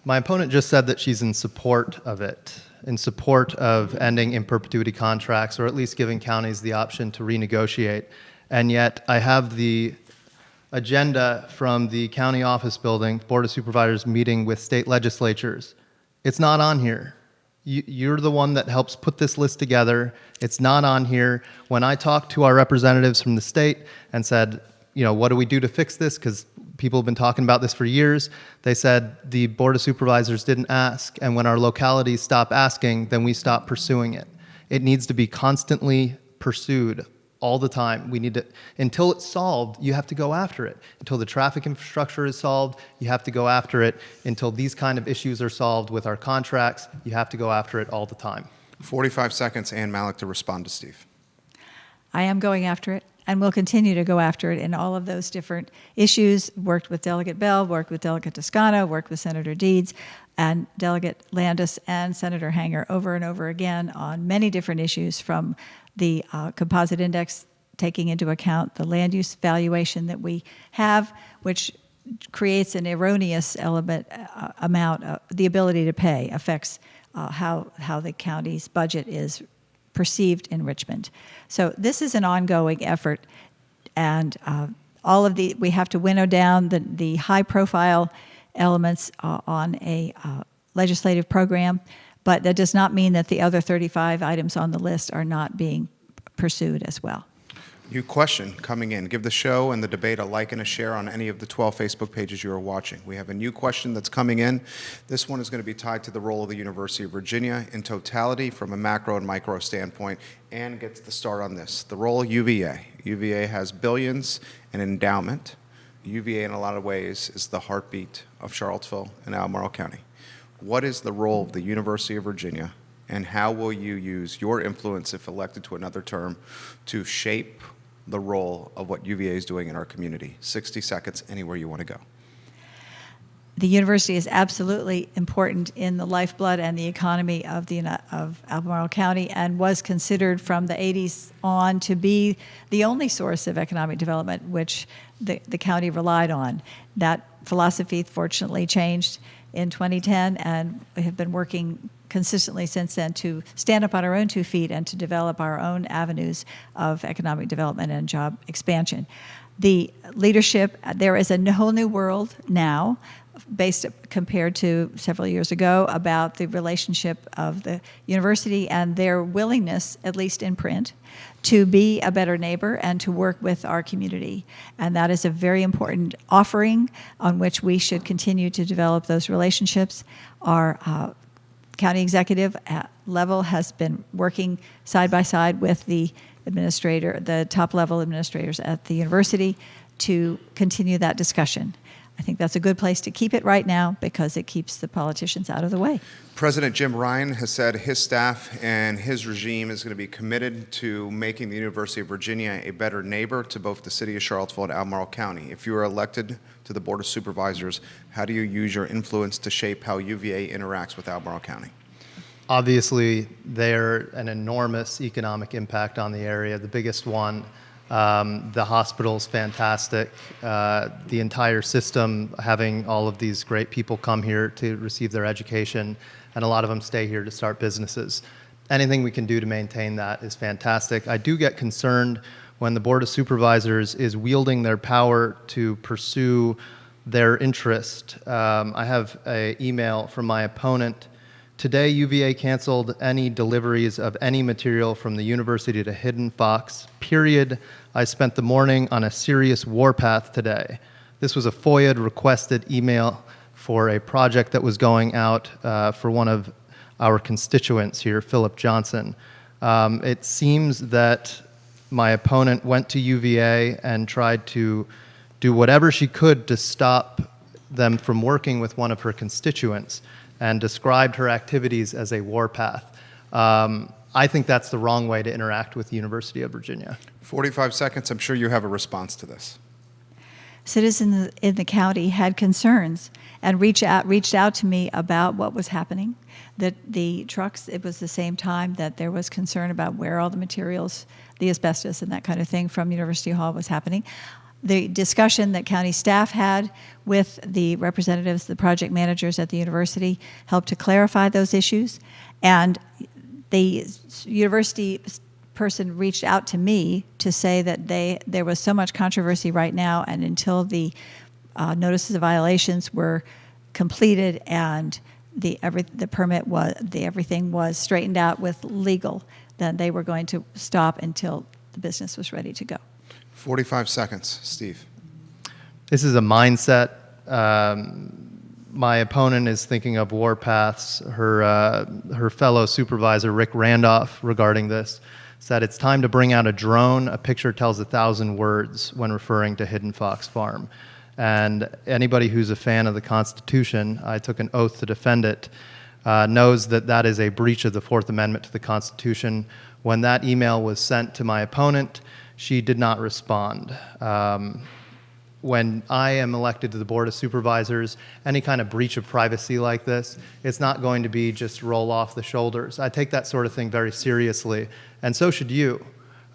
My opponent just said that she's in support of it, in support of ending in perpetuity contracts, or at least giving counties the option to renegotiate. And yet I have the agenda from the county office building, Board of Supervisors meeting with state legislatures. It's not on here. You're the one that helps put this list together. It's not on here. When I talked to our representatives from the state and said, what do we do to fix this? Because people have been talking about this for years. They said the Board of Supervisors didn't ask. And when our localities stop asking, then we stop pursuing it. It needs to be constantly pursued all the time. We need to, until it's solved, you have to go after it. Until the traffic infrastructure is solved, you have to go after it. Until these kind of issues are solved with our contracts, you have to go after it all the time. 45 seconds, Ann Mallek, to respond to Steve. I am going after it, and will continue to go after it in all of those different issues. Worked with Delegate Bell, worked with Delegate Toscano, worked with Senator Deeds and Delegate Landis and Senator Hanger over and over again on many different issues, from the composite index, taking into account the land use valuation that we have, which creates an erroneous amount. The ability to pay affects how the county's budget is perceived in Richmond. So this is an ongoing effort, and we have to winnow down the high-profile elements on a legislative program, but that does not mean that the other 35 items on the list are not being pursued as well. New question coming in. Give the show and the debate a like and a share on any of the 12 Facebook pages you are watching. We have a new question that's coming in. This one is going to be tied to the role of the University of Virginia in totality from a macro and micro standpoint. Ann gets the start on this. The role of UVA. UVA has billions in endowment. UVA, in a lot of ways, is the heartbeat of Charlottesville and Albemarle County. What is the role of the University of Virginia, and how will you use your influence, if elected to another term, to shape the role of what UVA is doing in our community? 60 seconds, anywhere you want to go. The university is absolutely important in the lifeblood and the economy of Albemarle County, and was considered from the 80s on to be the only source of economic development which the county relied on. That philosophy, fortunately, changed in 2010, and we have been working consistently since then to stand up on our own 2 feet and to develop our own avenues of economic development and job expansion. The leadership, there is a whole new world now, compared to several years ago, about the relationship of the university and their willingness, at least in print, to be a better neighbor and to work with our community. And that is a very important offering on which we should continue to develop those relationships. Our county executive level has been working side by side with the top level administrators at the university to continue that discussion. I think that's a good place to keep it right now because it keeps the politicians out of the way. President Jim Ryan has said his staff and his regime is going to be committed to making the University of Virginia a better neighbor to both the city of Charlottesville and Albemarle County. If you are elected to the Board of Supervisors, how do you use your influence to shape how UVA interacts with Albemarle County? Obviously, they're an enormous economic impact on the area, the biggest one. The hospital's fantastic. The entire system, having all of these great people come here to receive their education, and a lot of them stay here to start businesses. Anything we can do to maintain that is fantastic. I do get concerned when the Board of Supervisors is wielding their power to pursue their interest. I have an email from my opponent. Today, UVA canceled any deliveries of any material from the university to Hidden Fox, period. I spent the morning on a serious warpath today. This was a FOIA-requested email for a project that was going out for one of our constituents here, Philip Johnson. It seems that my opponent went to UVA and tried to do whatever she could to stop them from working with one of her constituents, and described her activities as a warpath. I think that's the wrong way to interact with the University of Virginia. 45 seconds. I'm sure you have a response to this. citizens in the county had concerns and reached out to me about what was happening. That the trucks, it was the same time that there was concern about where all the materials, the asbestos and that kind of thing from University Hall was happening. The discussion that county staff had with the representatives, the project managers at the university, helped to clarify those issues. And the university person reached out to me to say that there was so much controversy right now, and until the notices of violations were completed and the permit was, everything was straightened out with legal, then they were going to stop until the business was ready to go. 45 seconds, Steve. This is a mindset. My opponent is thinking of warpaths. Her fellow supervisor, Rick Randolph, regarding this, said it's time to bring out a drone. A picture tells 1,000 words when referring to Hidden Fox Farm. And anybody who's a fan of the Constitution, I took an oath to defend it, knows that that is a breach of the Fourth Amendment to the Constitution. When that email was sent to my opponent, she did not respond. When I am elected to the Board of Supervisors, any kind of breach of privacy like this, it's not going to be just roll off the shoulders. I take that sort of thing very seriously, and so should you.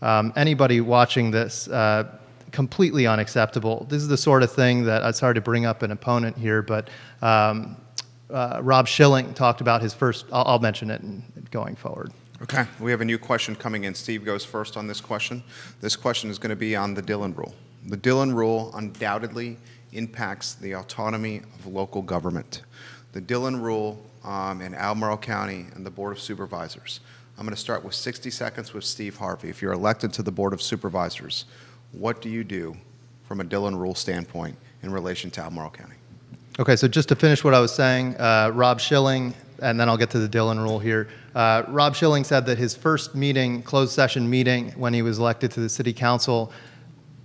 Anybody watching this, completely unacceptable. This is the sort of thing that, it's hard to bring up an opponent here, but Rob Schilling talked about his first, I'll mention it going forward. Okay, we have a new question coming in. Steve goes first on this question. This question is going to be on the Dillon Rule. The Dillon Rule undoubtedly impacts the autonomy of local government. The Dillon Rule in Albemarle County and the Board of Supervisors. I'm going to start with 60 seconds with Steve Harvey. If you're elected to the Board of Supervisors, what do you do from a Dillon Rule standpoint in relation to Albemarle County? Okay, so just to finish what I was saying, Rob Schilling, and then I'll get to the Dillon Rule here. Rob Schilling said that his first meeting, closed session meeting, when he was elected to the city council,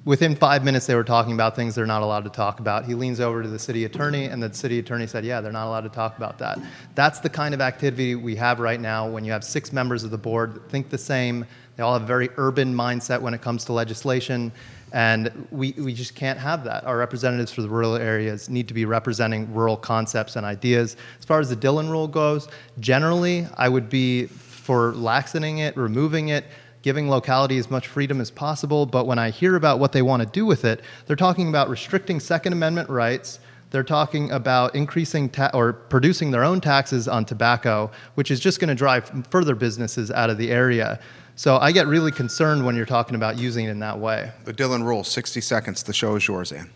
within 5 minutes they were talking about things they're not allowed to talk about. He leans over to the city attorney, and the city attorney said, yeah, they're not allowed to talk about that. That's the kind of activity we have right now when you have 6 members of the board that think the same. They all have a very urban mindset when it comes to legislation, and we just can't have that. Our representatives for the rural areas need to be representing rural concepts and ideas. As far as the Dillon Rule goes, generally I would be for laxing it, removing it, giving locality as much freedom as possible, but when I hear about what they want to do with it, they're talking about restricting Second Amendment rights. They're talking about increasing or producing their own taxes on tobacco, which is just going to drive further businesses out of the area. So I get really concerned when you're talking about using it in that way. The Dillon Rule, 60 seconds. The show is yours, Ann.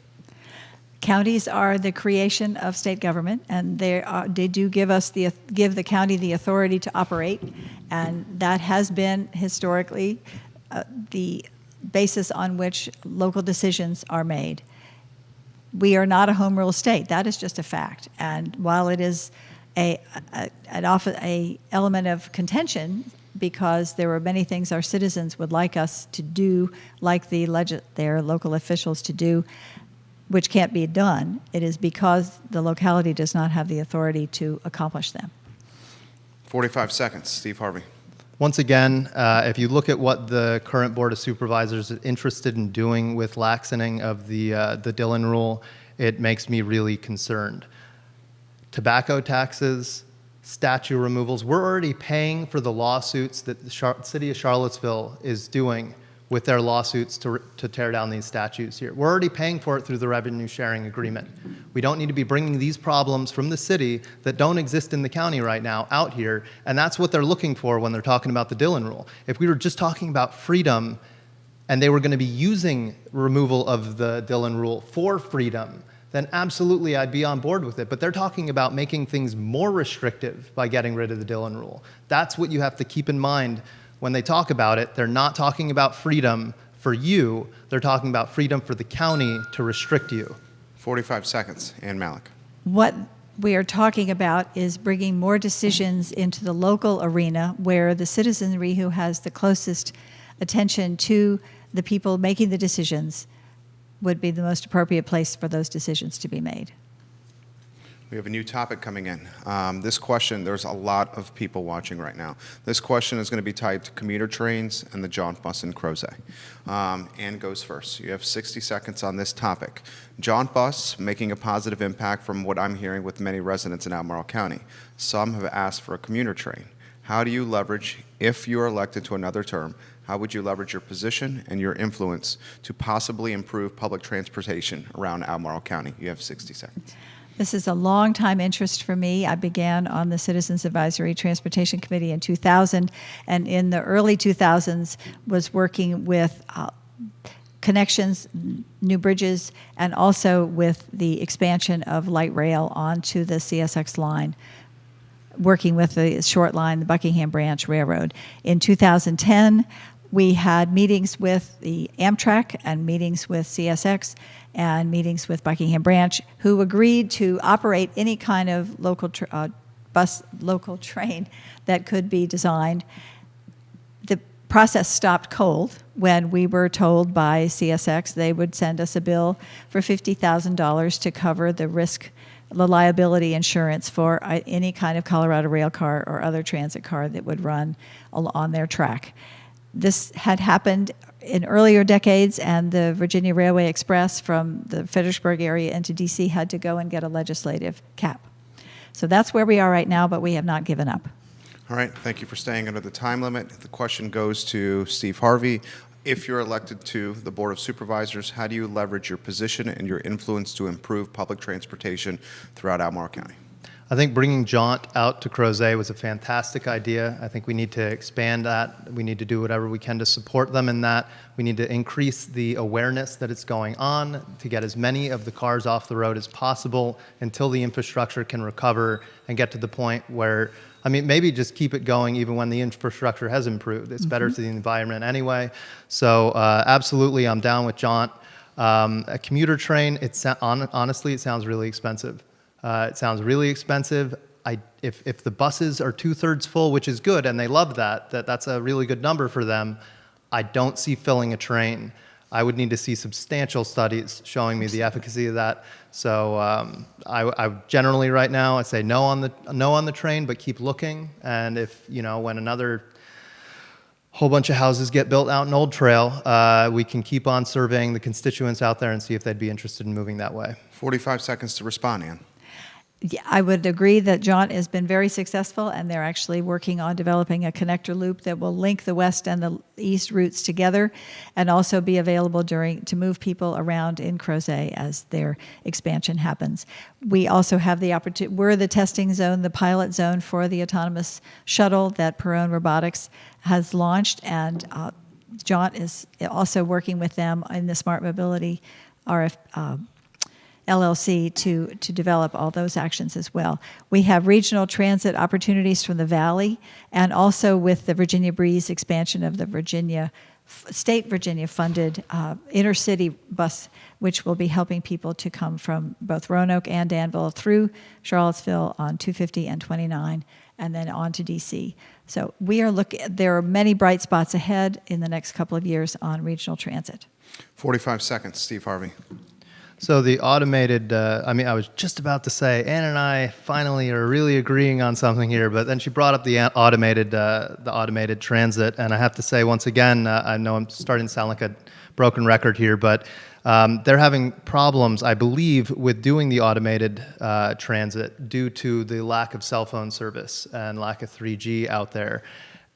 Counties are the creation of state government, and they do give the county the authority to operate, and that has been historically the basis on which local decisions are made. We are not a home rule state. That is just a fact. And while it is an element of contention, because there are many things our citizens would like us to do, like their local officials to do, which can't be done, it is because the locality does not have the authority to accomplish them. 45 seconds. Steve Harvey. Once again, if you look at what the current Board of Supervisors is interested in doing with laxing of the Dillon Rule, it makes me really concerned. Tobacco taxes, statue removals. We're already paying for the lawsuits that the city of Charlottesville is doing with their lawsuits to tear down these statues here. We're already paying for it through the revenue sharing agreement. We don't need to be bringing these problems from the city that don't exist in the county right now out here, and that's what they're looking for when they're talking about the Dillon Rule. If we were just talking about freedom and they were going to be using removal of the Dillon Rule for freedom, then absolutely I'd be on board with it. But they're talking about making things more restrictive by getting rid of the Dillon Rule. That's what you have to keep in mind when they talk about it. They're not talking about freedom for you. They're talking about freedom for the county to restrict you. 45 seconds. Ann Mallek. What we are talking about is bringing more decisions into the local arena where the citizenry who has the closest attention to the people making the decisions would be the most appropriate place for those decisions to be made. We have a new topic coming in. This question, there's a lot of people watching right now. This question is going to be tied to commuter trains and the jaunt bus in Crozet. Ann goes first. You have 60 seconds on this topic. Jaunt bus making a positive impact from what I'm hearing with many residents in Albemarle County. Some have asked for a commuter train. How do you leverage, if you are elected to another term, how would you leverage your position and your influence to possibly improve public transportation around Albemarle County? You have 60 seconds. This is a long-time interest for me. I began on the Citizens Advisory Transportation Committee in 2000, and in the early 2000s was working with connections, new bridges, and also with the expansion of light rail onto the CSX line, working with the short line, the Buckingham Branch Railroad. In 2010, we had meetings with the Amtrak and meetings with CSX and meetings with Buckingham Branch, who agreed to operate any kind of local train that could be designed. The process stopped cold when we were told by CSX they would send us a bill for $50,000 to cover the risk, the liability insurance for any kind of Colorado rail car or other transit car that would run on their track. This had happened in earlier decades, and the Virginia Railway Express from the Fredericksburg area into D.C. had to go and get a legislative cap. So that's where we are right now, but we have not given up. All right, thank you for staying under the time limit. The question goes to Steve Harvey. If you're elected to the Board of Supervisors, how do you leverage your position and your influence to improve public transportation throughout Albemarle County? I think bringing jaunt out to Crozet was a fantastic idea. I think we need to expand that. We need to do whatever we can to support them in that. We need to increase the awareness that it's going on to get as many of the cars off the road as possible until the infrastructure can recover and get to the point where, I mean, maybe just keep it going even when the infrastructure has improved. It's better to the environment anyway. So absolutely, I'm down with jaunt. A commuter train, honestly, it sounds really expensive. It sounds really expensive. If the buses are 2/3 full, which is good, and they love that's a really good number for them, I don't see filling a train. I would need to see substantial studies showing me the efficacy of that. So I generally right now I say no on the train, but keep looking. And if when another whole bunch of houses get built out in Old Trail, we can keep on surveying the constituents out there and see if they'd be interested in moving that way. 45 seconds to respond, Ann. Yeah, I would agree that jaunt has been very successful, and they're actually working on developing a connector loop that will link the west and the east routes together and also be available to move people around in Crozet as their expansion happens. We also have the opportunity, we're the testing zone, the pilot zone for the autonomous shuttle that Perrone Robotics has launched, and jaunt is also working with them in the Smart Mobility LLC to develop all those actions as well. We have regional transit opportunities from the Valley, and also with the Virginia Breeze expansion of the state Virginia funded intercity bus, which will be helping people to come from both Roanoke and Danville through Charlottesville on 250 and 29 and then on to DC. So there are many bright spots ahead in the next couple of years on regional transit. 45 seconds, Steve Harvey. So the automated, I was just about to say, Ann and I finally are really agreeing on something here, but then she brought up the automated transit, and I have to say once again, I know I'm starting to sound like a broken record here, but they're having problems, I believe, with doing the automated transit due to the lack of cell phone service and lack of 3G out there.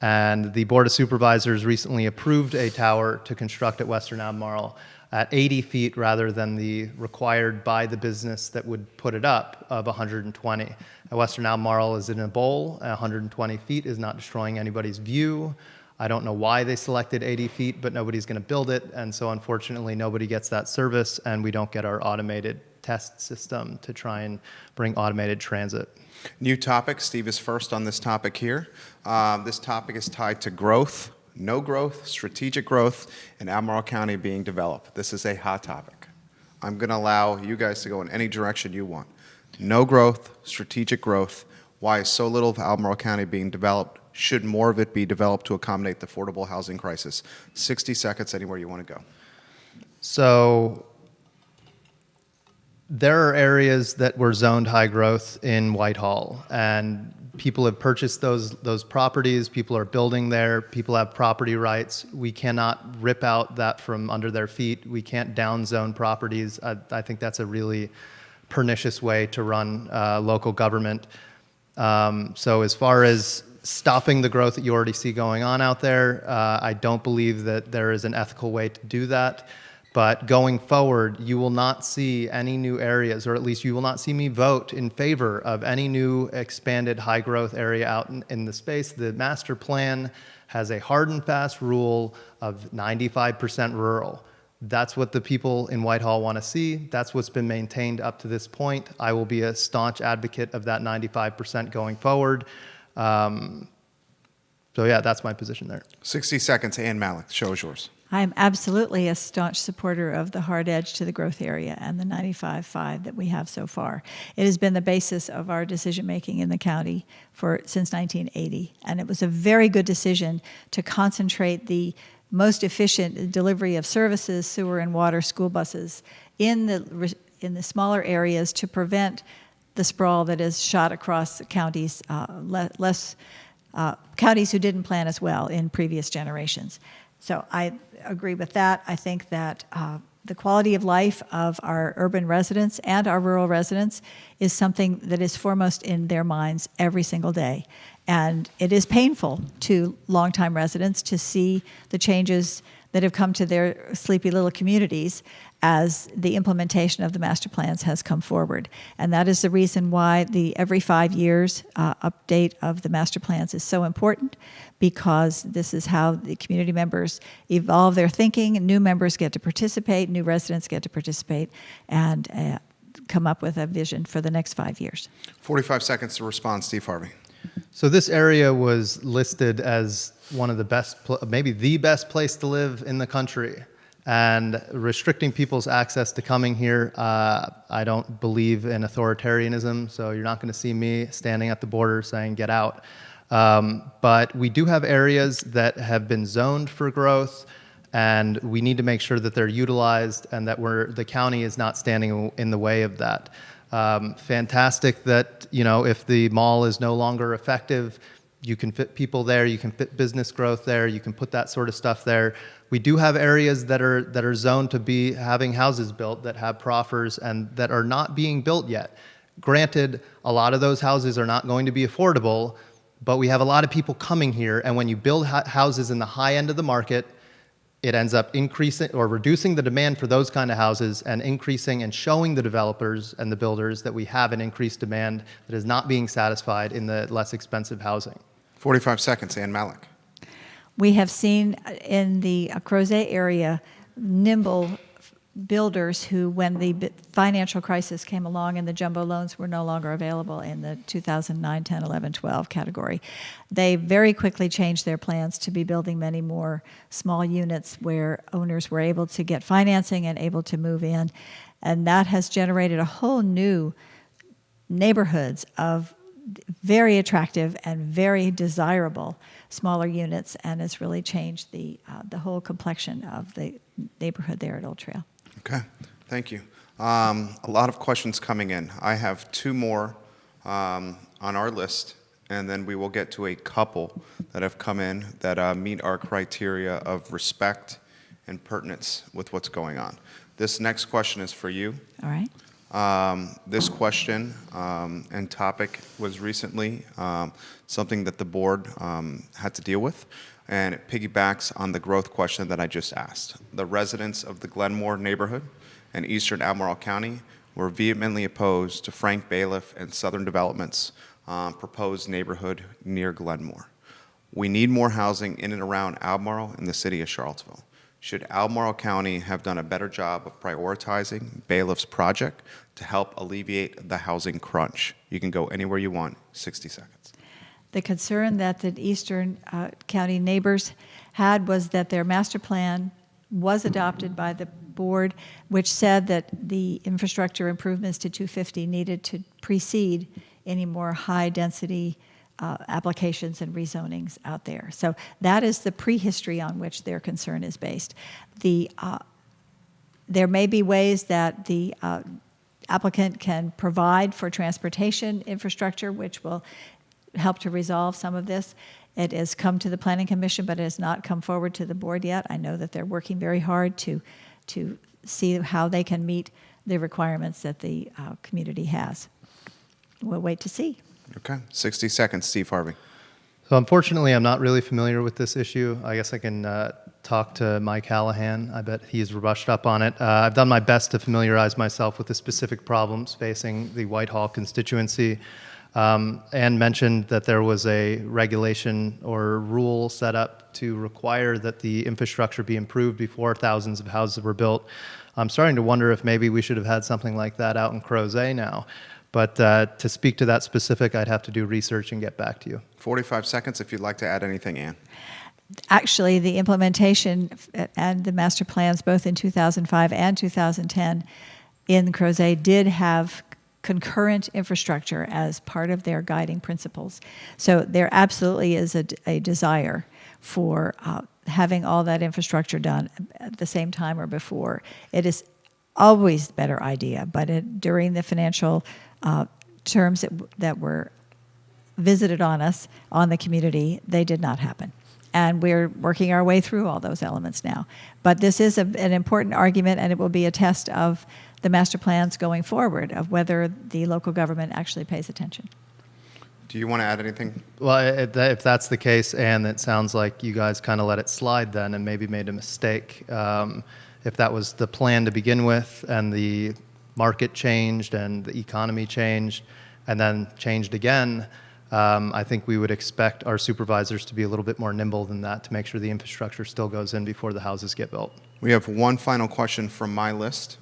And the Board of Supervisors recently approved a tower to construct at Western Albemarle at 80 feet rather than the required by the business that would put it up of 120. Western Albemarle is in a bowl. 120 feet is not destroying anybody's view. I don't know why they selected 80 feet, but nobody's going to build it. And so unfortunately, nobody gets that service, and we don't get our automated test system to try and bring automated transit. New topic. Steve is first on this topic here. This topic is tied to growth. No growth, strategic growth, in Albemarle County being developed. This is a hot topic. I'm going to allow you guys to go in any direction you want. No growth, strategic growth. Why is so little of Albemarle County being developed? Should more of it be developed to accommodate the affordable housing crisis? 60 seconds, anywhere you want to go. So there are areas that were zoned high growth in Whitehall, and people have purchased those properties. People are building there. People have property rights. We cannot rip out that from under their feet. We can't downzone properties. I think that's a really pernicious way to run local government. So as far as stopping the growth that you already see going on out there, I don't believe that there is an ethical way to do that. But going forward, you will not see any new areas, or at least you will not see me vote in favor of any new expanded high growth area out in the space. The master plan has a hard and fast rule of 95% rural. That's what the people in Whitehall want to see. That's what's been maintained up to this point. I will be a staunch advocate of that 95% going forward. So yeah, that's my position there. 60 seconds, Ann Mallek. The show is yours. I am absolutely a staunch supporter of the hard edge to the growth area and the 95.5 that we have so far. It has been the basis of our decision-making in the county since 1980, and it was a very good decision to concentrate the most efficient delivery of services, sewer and water, school buses in the smaller areas to prevent the sprawl that is shot across counties, counties who didn't plan as well in previous generations. So I agree with that. I think that the quality of life of our urban residents and our rural residents is something that is foremost in their minds every single day. And it is painful to longtime residents to see the changes that have come to their sleepy little communities as the implementation of the master plans has come forward. And that is the reason why the every 5 years update of the master plans is so important, because this is how the community members evolve their thinking, and new members get to participate, new residents get to participate, and come up with a vision for the next 5 years. 45 seconds to respond, Steve Harvey. So this area was listed as one of the best, maybe the best place to live in the country. And restricting people's access to coming here, I don't believe in authoritarianism, so you're not going to see me standing at the border saying, get out. But we do have areas that have been zoned for growth, and we need to make sure that they're utilized and that the county is not standing in the way of that. Fantastic that, if the mall is no longer effective, you can fit people there, you can fit business growth there, you can put that sort of stuff there. We do have areas that are zoned to be having houses built that have proffers and that are not being built yet. Granted, a lot of those houses are not going to be affordable, but we have a lot of people coming here, and when you build houses in the high end of the market, it ends up increasing or reducing the demand for those kind of houses and increasing and showing the developers and the builders that we have an increased demand that is not being satisfied in the less expensive housing. 45 seconds, Ann Mallek. We have seen in the Crozet area nimble builders who, when the financial crisis came along and the jumbo loans were no longer available in the 2009, 10, 11, 12 category, they very quickly changed their plans to be building many more small units where owners were able to get financing and able to move in. And that has generated a whole new neighborhoods of very attractive and very desirable smaller units, and it's really changed the whole complexion of the neighborhood there at Old Trail. Okay, thank you. A lot of questions coming in. I have two more on our list, and then we will get to a couple that have come in that meet our criteria of respect and pertinence with what's going on. This next question is for you. All right. This question and topic was recently something that the board had to deal with, and it piggybacks on the growth question that I just asked. The residents of the Glenmore neighborhood and eastern Albemarle County were vehemently opposed to Frank Bailiff and Southern Development's proposed neighborhood near Glenmore. We need more housing in and around Albemarle and the city of Charlottesville. Should Albemarle County have done a better job of prioritizing Bailiff's project to help alleviate the housing crunch? You can go anywhere you want, 60 seconds. The concern that the eastern county neighbors had was that their master plan was adopted by the board, which said that the infrastructure improvements to 250 needed to precede any more high-density applications and rezonings out there. So that is the prehistory on which their concern is based. There may be ways that the applicant can provide for transportation infrastructure, which will help to resolve some of this. It has come to the Planning Commission, but it has not come forward to the board yet. I know that they're working very hard to see how they can meet the requirements that the community has. We'll wait to see. Okay, 60 seconds, Steve Harvey. So unfortunately, I'm not really familiar with this issue. I guess I can talk to Mike Callahan. I bet he's brushed up on it. I've done my best to familiarize myself with the specific problems facing the Whitehall constituency. Ann mentioned that there was a regulation or rule set up to require that the infrastructure be improved before thousands of houses were built. I'm starting to wonder if maybe we should have had something like that out in Crozet now. But to speak to that specific, I'd have to do research and get back to you. 45 seconds if you'd like to add anything, Ann. Actually, the implementation and the master plans, both in 2005 and 2010 in Crozet, did have concurrent infrastructure as part of their guiding principles. So there absolutely is a desire for having all that infrastructure done at the same time or before. It is always a better idea, but during the financial terms that were visited on us, on the community, they did not happen. And we're working our way through all those elements now. But this is an important argument, and it will be a test of the master plans going forward, of whether the local government actually pays attention. Do you want to add anything? Well, if that's the case, Ann, it sounds like you guys kind of let it slide then and maybe made a mistake. If that was the plan to begin with and the market changed and the economy changed and then changed again, I think we would expect our supervisors to be a little bit more nimble than that to make sure the infrastructure still goes in before the houses get built. We have one final question from my list.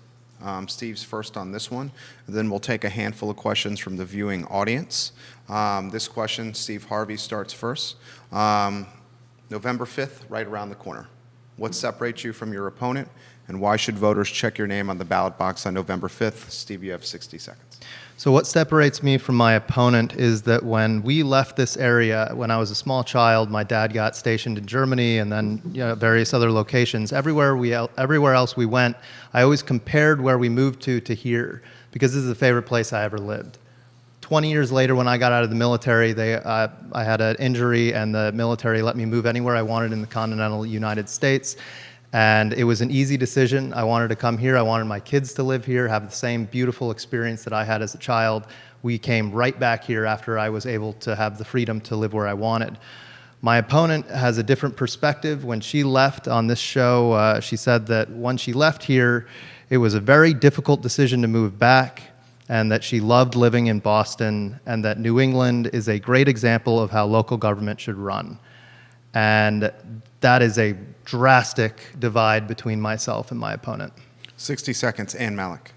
Steve's first on this one. Then we'll take a handful of questions from the viewing audience. This question, Steve Harvey starts first. November 5th, right around the corner. What separates you from your opponent, and why should voters check your name on the ballot box on November 5th? Steve, you have 60 seconds. So what separates me from my opponent is that when we left this area, when I was a small child, my dad got stationed in Germany and then various other locations. Everywhere else we went, I always compared where we moved to here, because this is the favorite place I ever lived. 20 years later, when I got out of the military, I had an injury, and the military let me move anywhere I wanted in the continental United States. And it was an easy decision. I wanted to come here. I wanted my kids to live here, have the same beautiful experience that I had as a child. We came right back here after I was able to have the freedom to live where I wanted. My opponent has a different perspective. When she left on this show, she said that when she left here, it was a very difficult decision to move back, and that she loved living in Boston, and that New England is a great example of how local government should run. And that is a drastic divide between myself and my opponent. 60 seconds, Ann Mallek.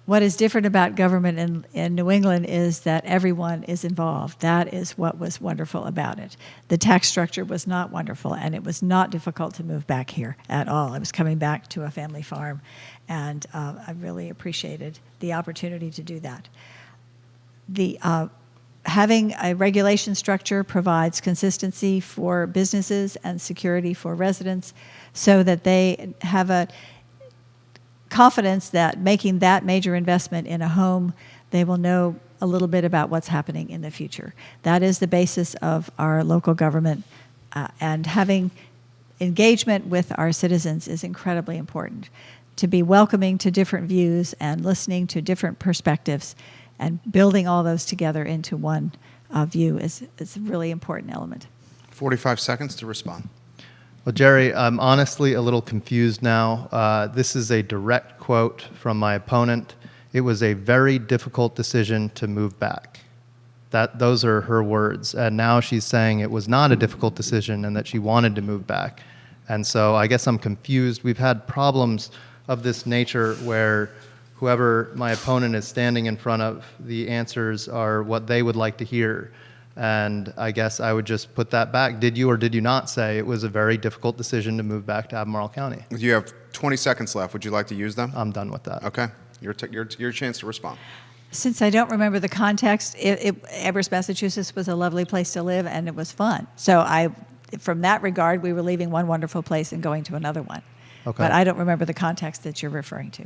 What is different about government in New England is that everyone is involved. That is what was wonderful about it. The tax structure was not wonderful, and it was not difficult to move back here at all. I was coming back to a family farm, and I really appreciated the opportunity to do that. Having a regulation structure provides consistency for businesses and security for residents, so that they have a confidence that making that major investment in a home, they will know a little bit about what's happening in the future. That is the basis of our local government, and having engagement with our citizens is incredibly important. To be welcoming to different views and listening to different perspectives and building all those together into one view is a really important element. 45 seconds to respond. Well, Jerry, I'm honestly a little confused now. This is a direct quote from my opponent. It was a very difficult decision to move back. Those are her words. And now she's saying it was not a difficult decision and that she wanted to move back. And so I guess I'm confused. We've had problems of this nature where whoever my opponent is standing in front of, the answers are what they would like to hear. And I guess I would just put that back. Did you or did you not say it was a very difficult decision to move back to Albemarle County? You have 20 seconds left. Would you like to use them? I'm done with that. Okay. Your chance to respond. Since I don't remember the context, Amherst, Massachusetts was a lovely place to live, and it was fun. So from that regard, we were leaving one wonderful place and going to another one. Okay. But I don't remember the context that you're referring to.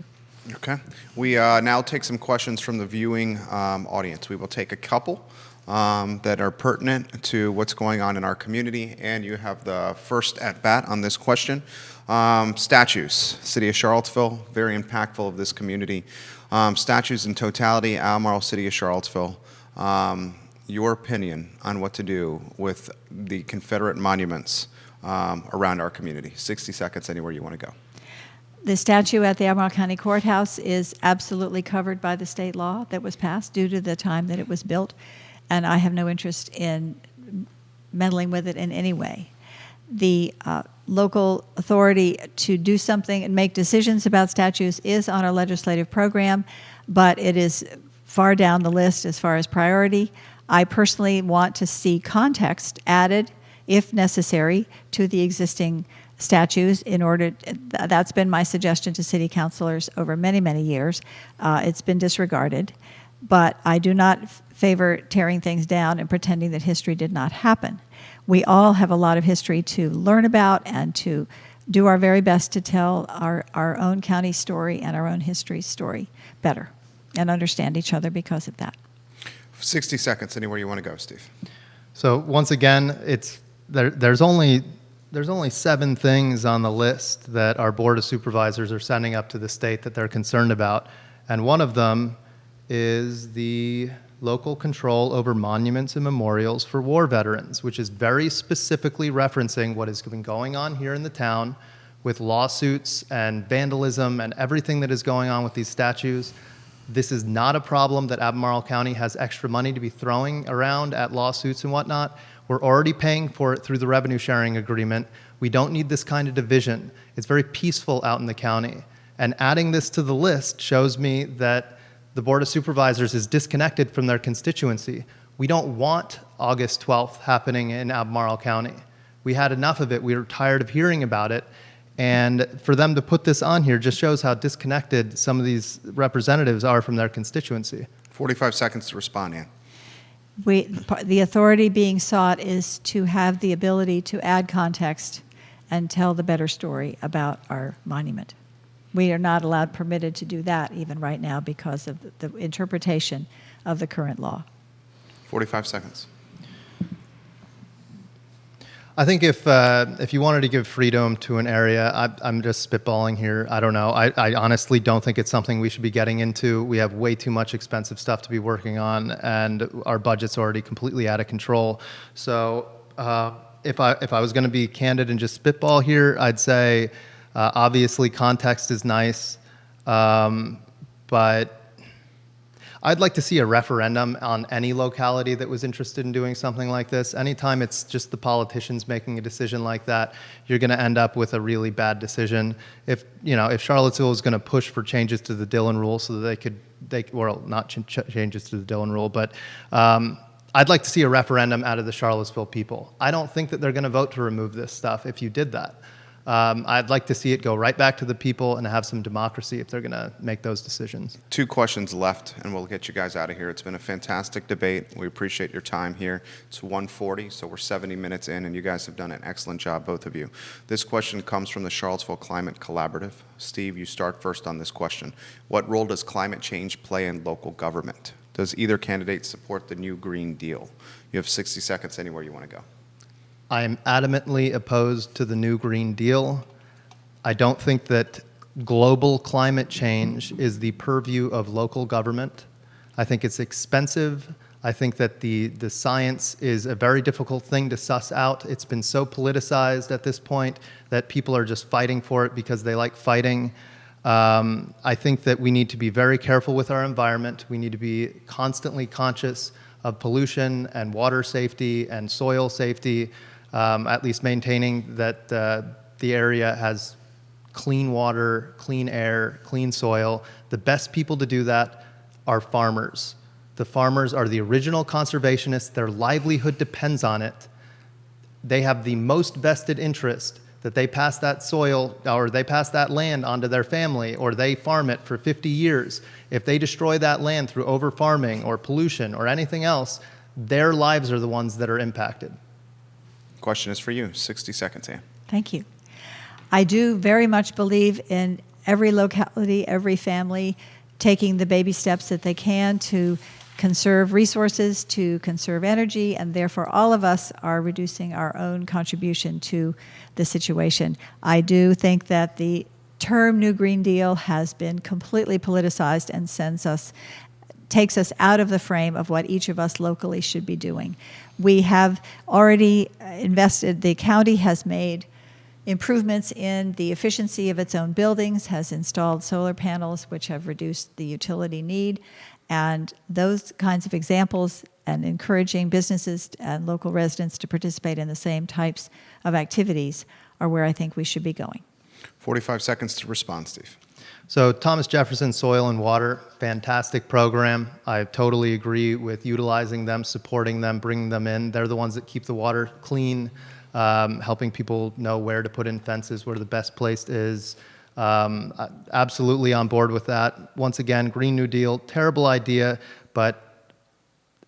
Okay. We now take some questions from the viewing audience. We will take a couple that are pertinent to what's going on in our community, and you have the first at bat on this question. Statues, City of Charlottesville, very impactful of this community. Statues in totality, Albemarle, City of Charlottesville. Your opinion on what to do with the Confederate monuments around our community. 60 seconds, anywhere you want to go. The statue at the Albemarle County Courthouse is absolutely covered by the state law that was passed due to the time that it was built, and I have no interest in meddling with it in any way. The local authority to do something and make decisions about statues is on our legislative program, but it is far down the list as far as priority. I personally want to see context added, if necessary, to the existing statues in order, that's been my suggestion to city councilors over many, many years. It's been disregarded, but I do not favor tearing things down and pretending that history did not happen. We all have a lot of history to learn about and to do our very best to tell our own county story and our own history story better and understand each other because of that. 60 seconds, anywhere you want to go, Steve. So once again, there's only 7 things on the list that our Board of Supervisors are sending up to the state that they're concerned about, and one of them is the local control over monuments and memorials for war veterans, which is very specifically referencing what has been going on here in the town with lawsuits and vandalism and everything that is going on with these statues. This is not a problem that Albemarle County has extra money to be throwing around at lawsuits and whatnot. We're already paying for it through the revenue sharing agreement. We don't need this kind of division. It's very peaceful out in the county. And adding this to the list shows me that the Board of Supervisors is disconnected from their constituency. We don't want August 12th happening in Albemarle County. We had enough of it. We were tired of hearing about it. And for them to put this on here just shows how disconnected some of these representatives are from their constituency. 45 seconds to respond, Ann. The authority being sought is to have the ability to add context and tell the better story about our monument. We are not permitted to do that even right now because of the interpretation of the current law. 45 seconds. I think if you wanted to give freedom to an area, I'm just spitballing here. I don't know. I honestly don't think it's something we should be getting into. We have way too much expensive stuff to be working on, and our budget's already completely out of control. So if I was going to be candid and just spitball here, I'd say obviously context is nice, but I'd like to see a referendum on any locality that was interested in doing something like this. Anytime it's just the politicians making a decision like that, you're going to end up with a really bad decision. If Charlottesville is going to push for changes to the Dillon rule so that not changes to the Dillon rule, but I'd like to see a referendum out of the Charlottesville people. I don't think that they're going to vote to remove this stuff if you did that. I'd like to see it go right back to the people and have some democracy if they're going to make those decisions. 2 questions left, and we'll get you guys out of here. It's been a fantastic debate. We appreciate your time here. It's 1:40, so we're 70 minutes in, and you guys have done an excellent job, both of you. This question comes from the Charlottesville Climate Collaborative. Steve, you start first on this question. What role does climate change play in local government? Does either candidate support the new Green Deal? You have 60 seconds anywhere you want to go. I am adamantly opposed to the new Green Deal. I don't think that global climate change is the purview of local government. I think it's expensive. I think that the science is a very difficult thing to suss out. It's been so politicized at this point that people are just fighting for it because they like fighting. I think that we need to be very careful with our environment. We need to be constantly conscious of pollution and water safety and soil safety. At least maintaining that the area has clean water, clean air, clean soil. The best people to do that are farmers. The farmers are the original conservationists. Their livelihood depends on it. They have the most vested interest that they pass that soil or they pass that land onto their family or they farm it for 50 years. If they destroy that land through over-farming or pollution or anything else, their lives are the ones that are impacted. Question is for you. 60 seconds, Ann. Thank you. I do very much believe in every locality, every family taking the baby steps that they can to conserve resources, to conserve energy, and therefore all of us are reducing our own contribution to the situation. I do think that the term New Green Deal has been completely politicized and takes us out of the frame of what each of us locally should be doing. We have already invested, the county has made improvements in the efficiency of its own buildings, has installed solar panels which have reduced the utility need, and those kinds of examples and encouraging businesses and local residents to participate in the same types of activities are where I think we should be going. 45 seconds to respond, Steve. So Thomas Jefferson Soil and Water, fantastic program. I totally agree with utilizing them, supporting them, bringing them in. They're the ones that keep the water clean, helping people know where to put in fences, where the best place is. Absolutely on board with that. Once again, Green New Deal, terrible idea, but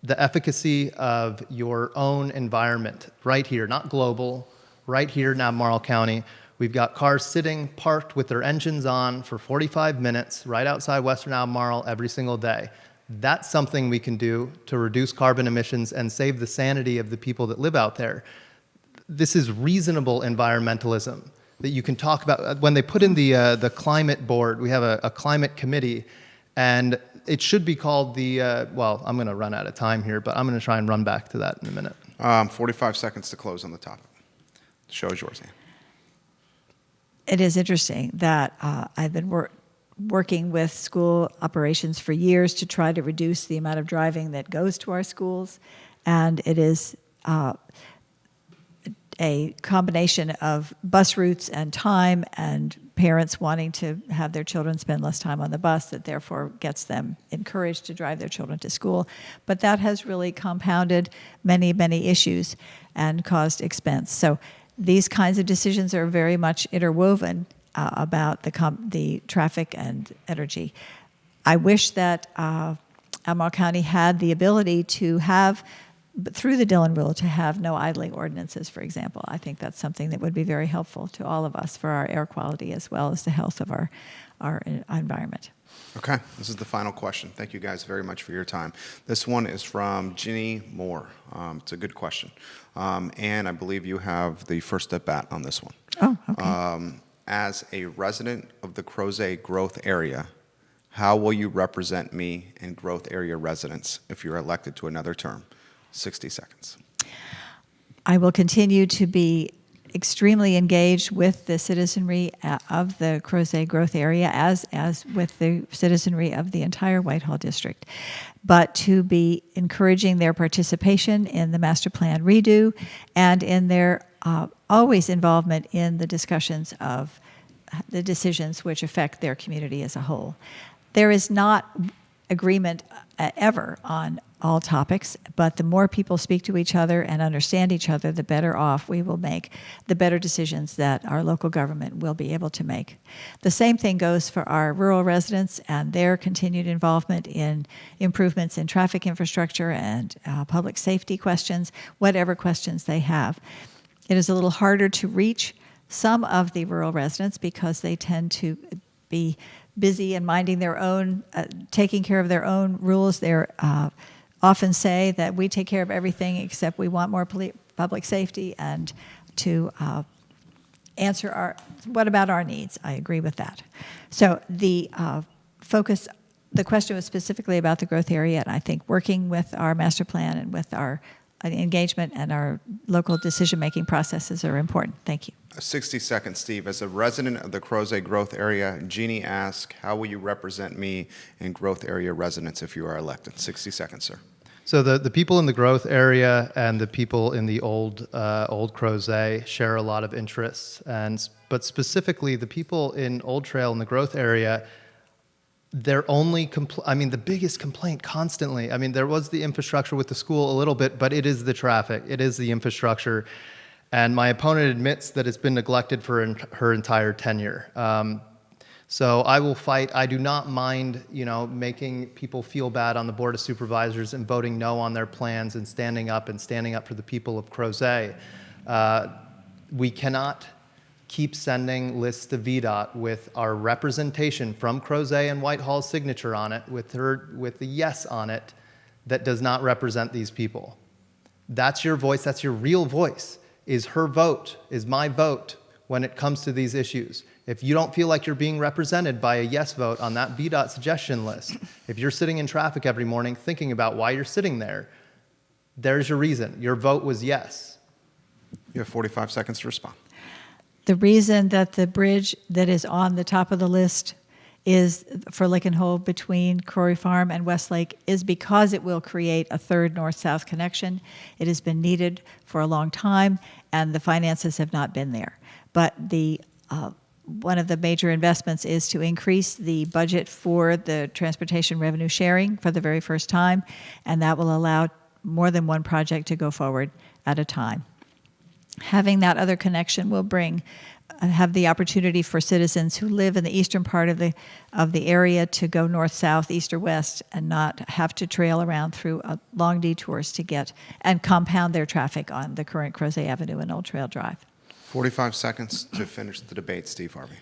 the efficacy of your own environment right here, not global, right here in Albemarle County. We've got cars sitting parked with their engines on for 45 minutes right outside Western Albemarle every single day. That's something we can do to reduce carbon emissions and save the sanity of the people that live out there. This is reasonable environmentalism that you can talk about. When they put in the climate board, we have a climate committee, and it should be called the, well, I'm going to run out of time here, but I'm going to try and run back to that in a minute. 45 seconds to close on the topic. The show is yours, Ann. It is interesting that I've been working with school operations for years to try to reduce the amount of driving that goes to our schools, and it is a combination of bus routes and time and parents wanting to have their children spend less time on the bus that therefore gets them encouraged to drive their children to school. But that has really compounded many, many issues and caused expense. So these kinds of decisions are very much interwoven about the traffic and energy. I wish that Albemarle County had the ability to have, through the Dillon Rule, to have no idling ordinances, for example. I think that's something that would be very helpful to all of us for our air quality as well as the health of our environment. Okay, this is the final question. Thank you guys very much for your time. This one is from Ginny Moore. It's a good question. And I believe you have the first at bat on this one. Oh, okay. As a resident of the Crozet growth area, how will you represent me and growth area residents if you're elected to another term? 60 seconds. I will continue to be extremely engaged with the citizenry of the Crozet growth area, as with the citizenry of the entire Whitehall district, but to be encouraging their participation in the master plan redo and in their always involvement in the discussions of the decisions which affect their community as a whole. There is not agreement ever on all topics, but the more people speak to each other and understand each other, the better off we will make, the better decisions that our local government will be able to make. The same thing goes for our rural residents and their continued involvement in improvements in traffic infrastructure and public safety questions, whatever questions they have. It is a little harder to reach some of the rural residents because they tend to be busy and minding their own, taking care of their own rules. They're often say that we take care of everything except we want more public safety and to answer what about our needs? I agree with that. So the question was specifically about the growth area, and I think working with our master plan and with our engagement and our local decision-making processes are important. Thank you. 60 seconds, Steve. As a resident of the Crozet growth area, Jeannie asks, how will you represent me and growth area residents if you are elected? 60 seconds, sir. So the people in the growth area and the people in the old Crozet share a lot of interests, but specifically the people in Old Trail in the growth area, their only the biggest complaint constantly, there was the infrastructure with the school a little bit, but it is the traffic, it is the infrastructure. And my opponent admits that it's been neglected for her entire tenure. So I will fight. I do not mind, making people feel bad on the Board of Supervisors and voting no on their plans and standing up for the people of Crozet. We cannot keep sending lists to VDOT with our representation from Crozet and Whitehall's signature on it, with the yes on it, that does not represent these people. That's your voice. That's your real voice. Is her vote, is my vote when it comes to these issues. If you don't feel like you're being represented by a yes vote on that VDOT suggestion list, if you're sitting in traffic every morning thinking about why you're sitting there, there's your reason. Your vote was yes. You have 45 seconds to respond. The reason that the bridge that is on the top of the list is for Lick and Hole between Crory Farm and Westlake is because it will create a third north-south connection. It has been needed for a long time, and the finances have not been there. But one of the major investments is to increase the budget for the transportation revenue sharing for the very first time, and that will allow more than one project to go forward at a time. Having that other connection will have the opportunity for citizens who live in the eastern part of the area to go north, south, east, or west, and not have to trail around through long detours to get and compound their traffic on the current Crozet Avenue and Old Trail Drive. 45 seconds to finish the debate, Steve Harvey.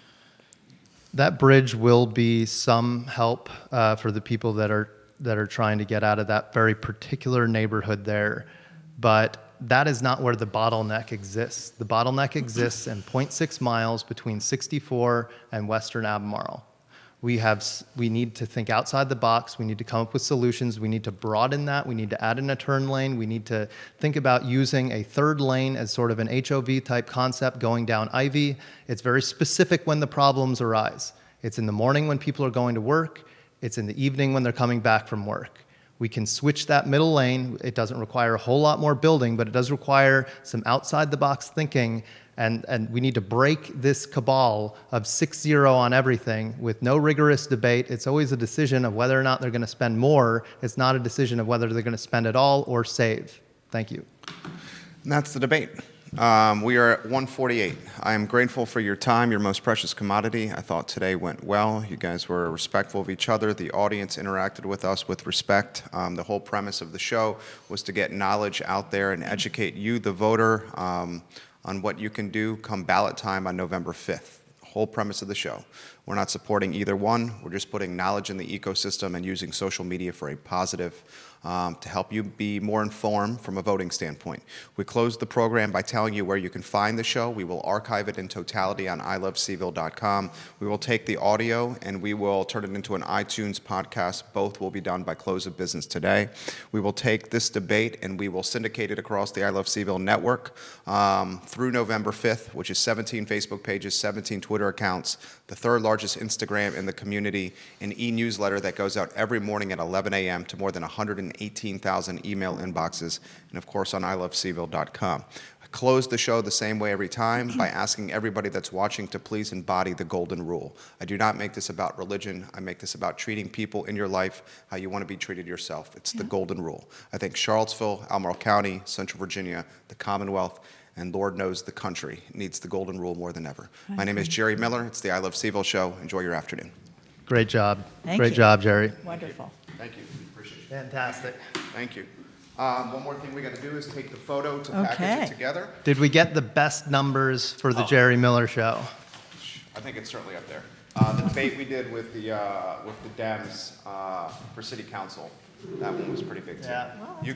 That bridge will be some help for the people that are trying to get out of that very particular neighborhood there, but that is not where the bottleneck exists. The bottleneck exists in 0.6 miles between 64 and Western Albemarle. We need to think outside the box. We need to come up with solutions. We need to broaden that. We need to add in a turn lane. We need to think about using a third lane as sort of an HOV type concept going down Ivy. It's very specific when the problems arise. It's in the morning when people are going to work. It's in the evening when they're coming back from work. We can switch that middle lane. It doesn't require a whole lot more building, but it does require some outside-the-box thinking, and we need to break this cabal of 6-0 on everything with no rigorous debate. It's always a decision of whether or not they're going to spend more. It's not a decision of whether they're going to spend it all or save. Thank you. And that's the debate. We are at 1:48. I am grateful for your time, your most precious commodity. I thought today went well. You guys were respectful of each other. The audience interacted with us with respect. The whole premise of the show was to get knowledge out there and educate you, the voter, on what you can do come ballot time on November 5th. Whole premise of the show. We're not supporting either one. We're just putting knowledge in the ecosystem and using social media for a positive to help you be more informed from a voting standpoint. We closed the program by telling you where you can find the show. We will archive it in totality on ilovecville.com. We will take the audio and we will turn it into an iTunes podcast. Both will be done by close of business today. We will take this debate and we will syndicate it across the I Love CVille network through November 5th, which is 17 Facebook pages, 17 Twitter accounts, the third largest Instagram in the community, an e-newsletter that goes out every morning at 11 a.m. to more than 118,000 email inboxes, and of course on ilovecville.com. I close the show the same way every time by asking everybody that's watching to please embody the golden rule. I do not make this about religion. I make this about treating people in your life how you want to be treated yourself. It's the golden rule. I think Charlottesville, Albemarle County, Central Virginia, the Commonwealth, and Lord knows the country needs the golden rule more than ever. My name is Jerry Miller. It's the I Love CVille Show. Enjoy your afternoon. Great job. Thank Great you. job, Jerry. Wonderful. Thank you. Appreciate it. Fantastic. Thank you. One more thing we got to do is take the photo to package it together. Did we get the best numbers for the Jerry Miller Show? I think it's certainly up there. The debate we did with the Dems for City Council, that one was pretty big too. Yeah. You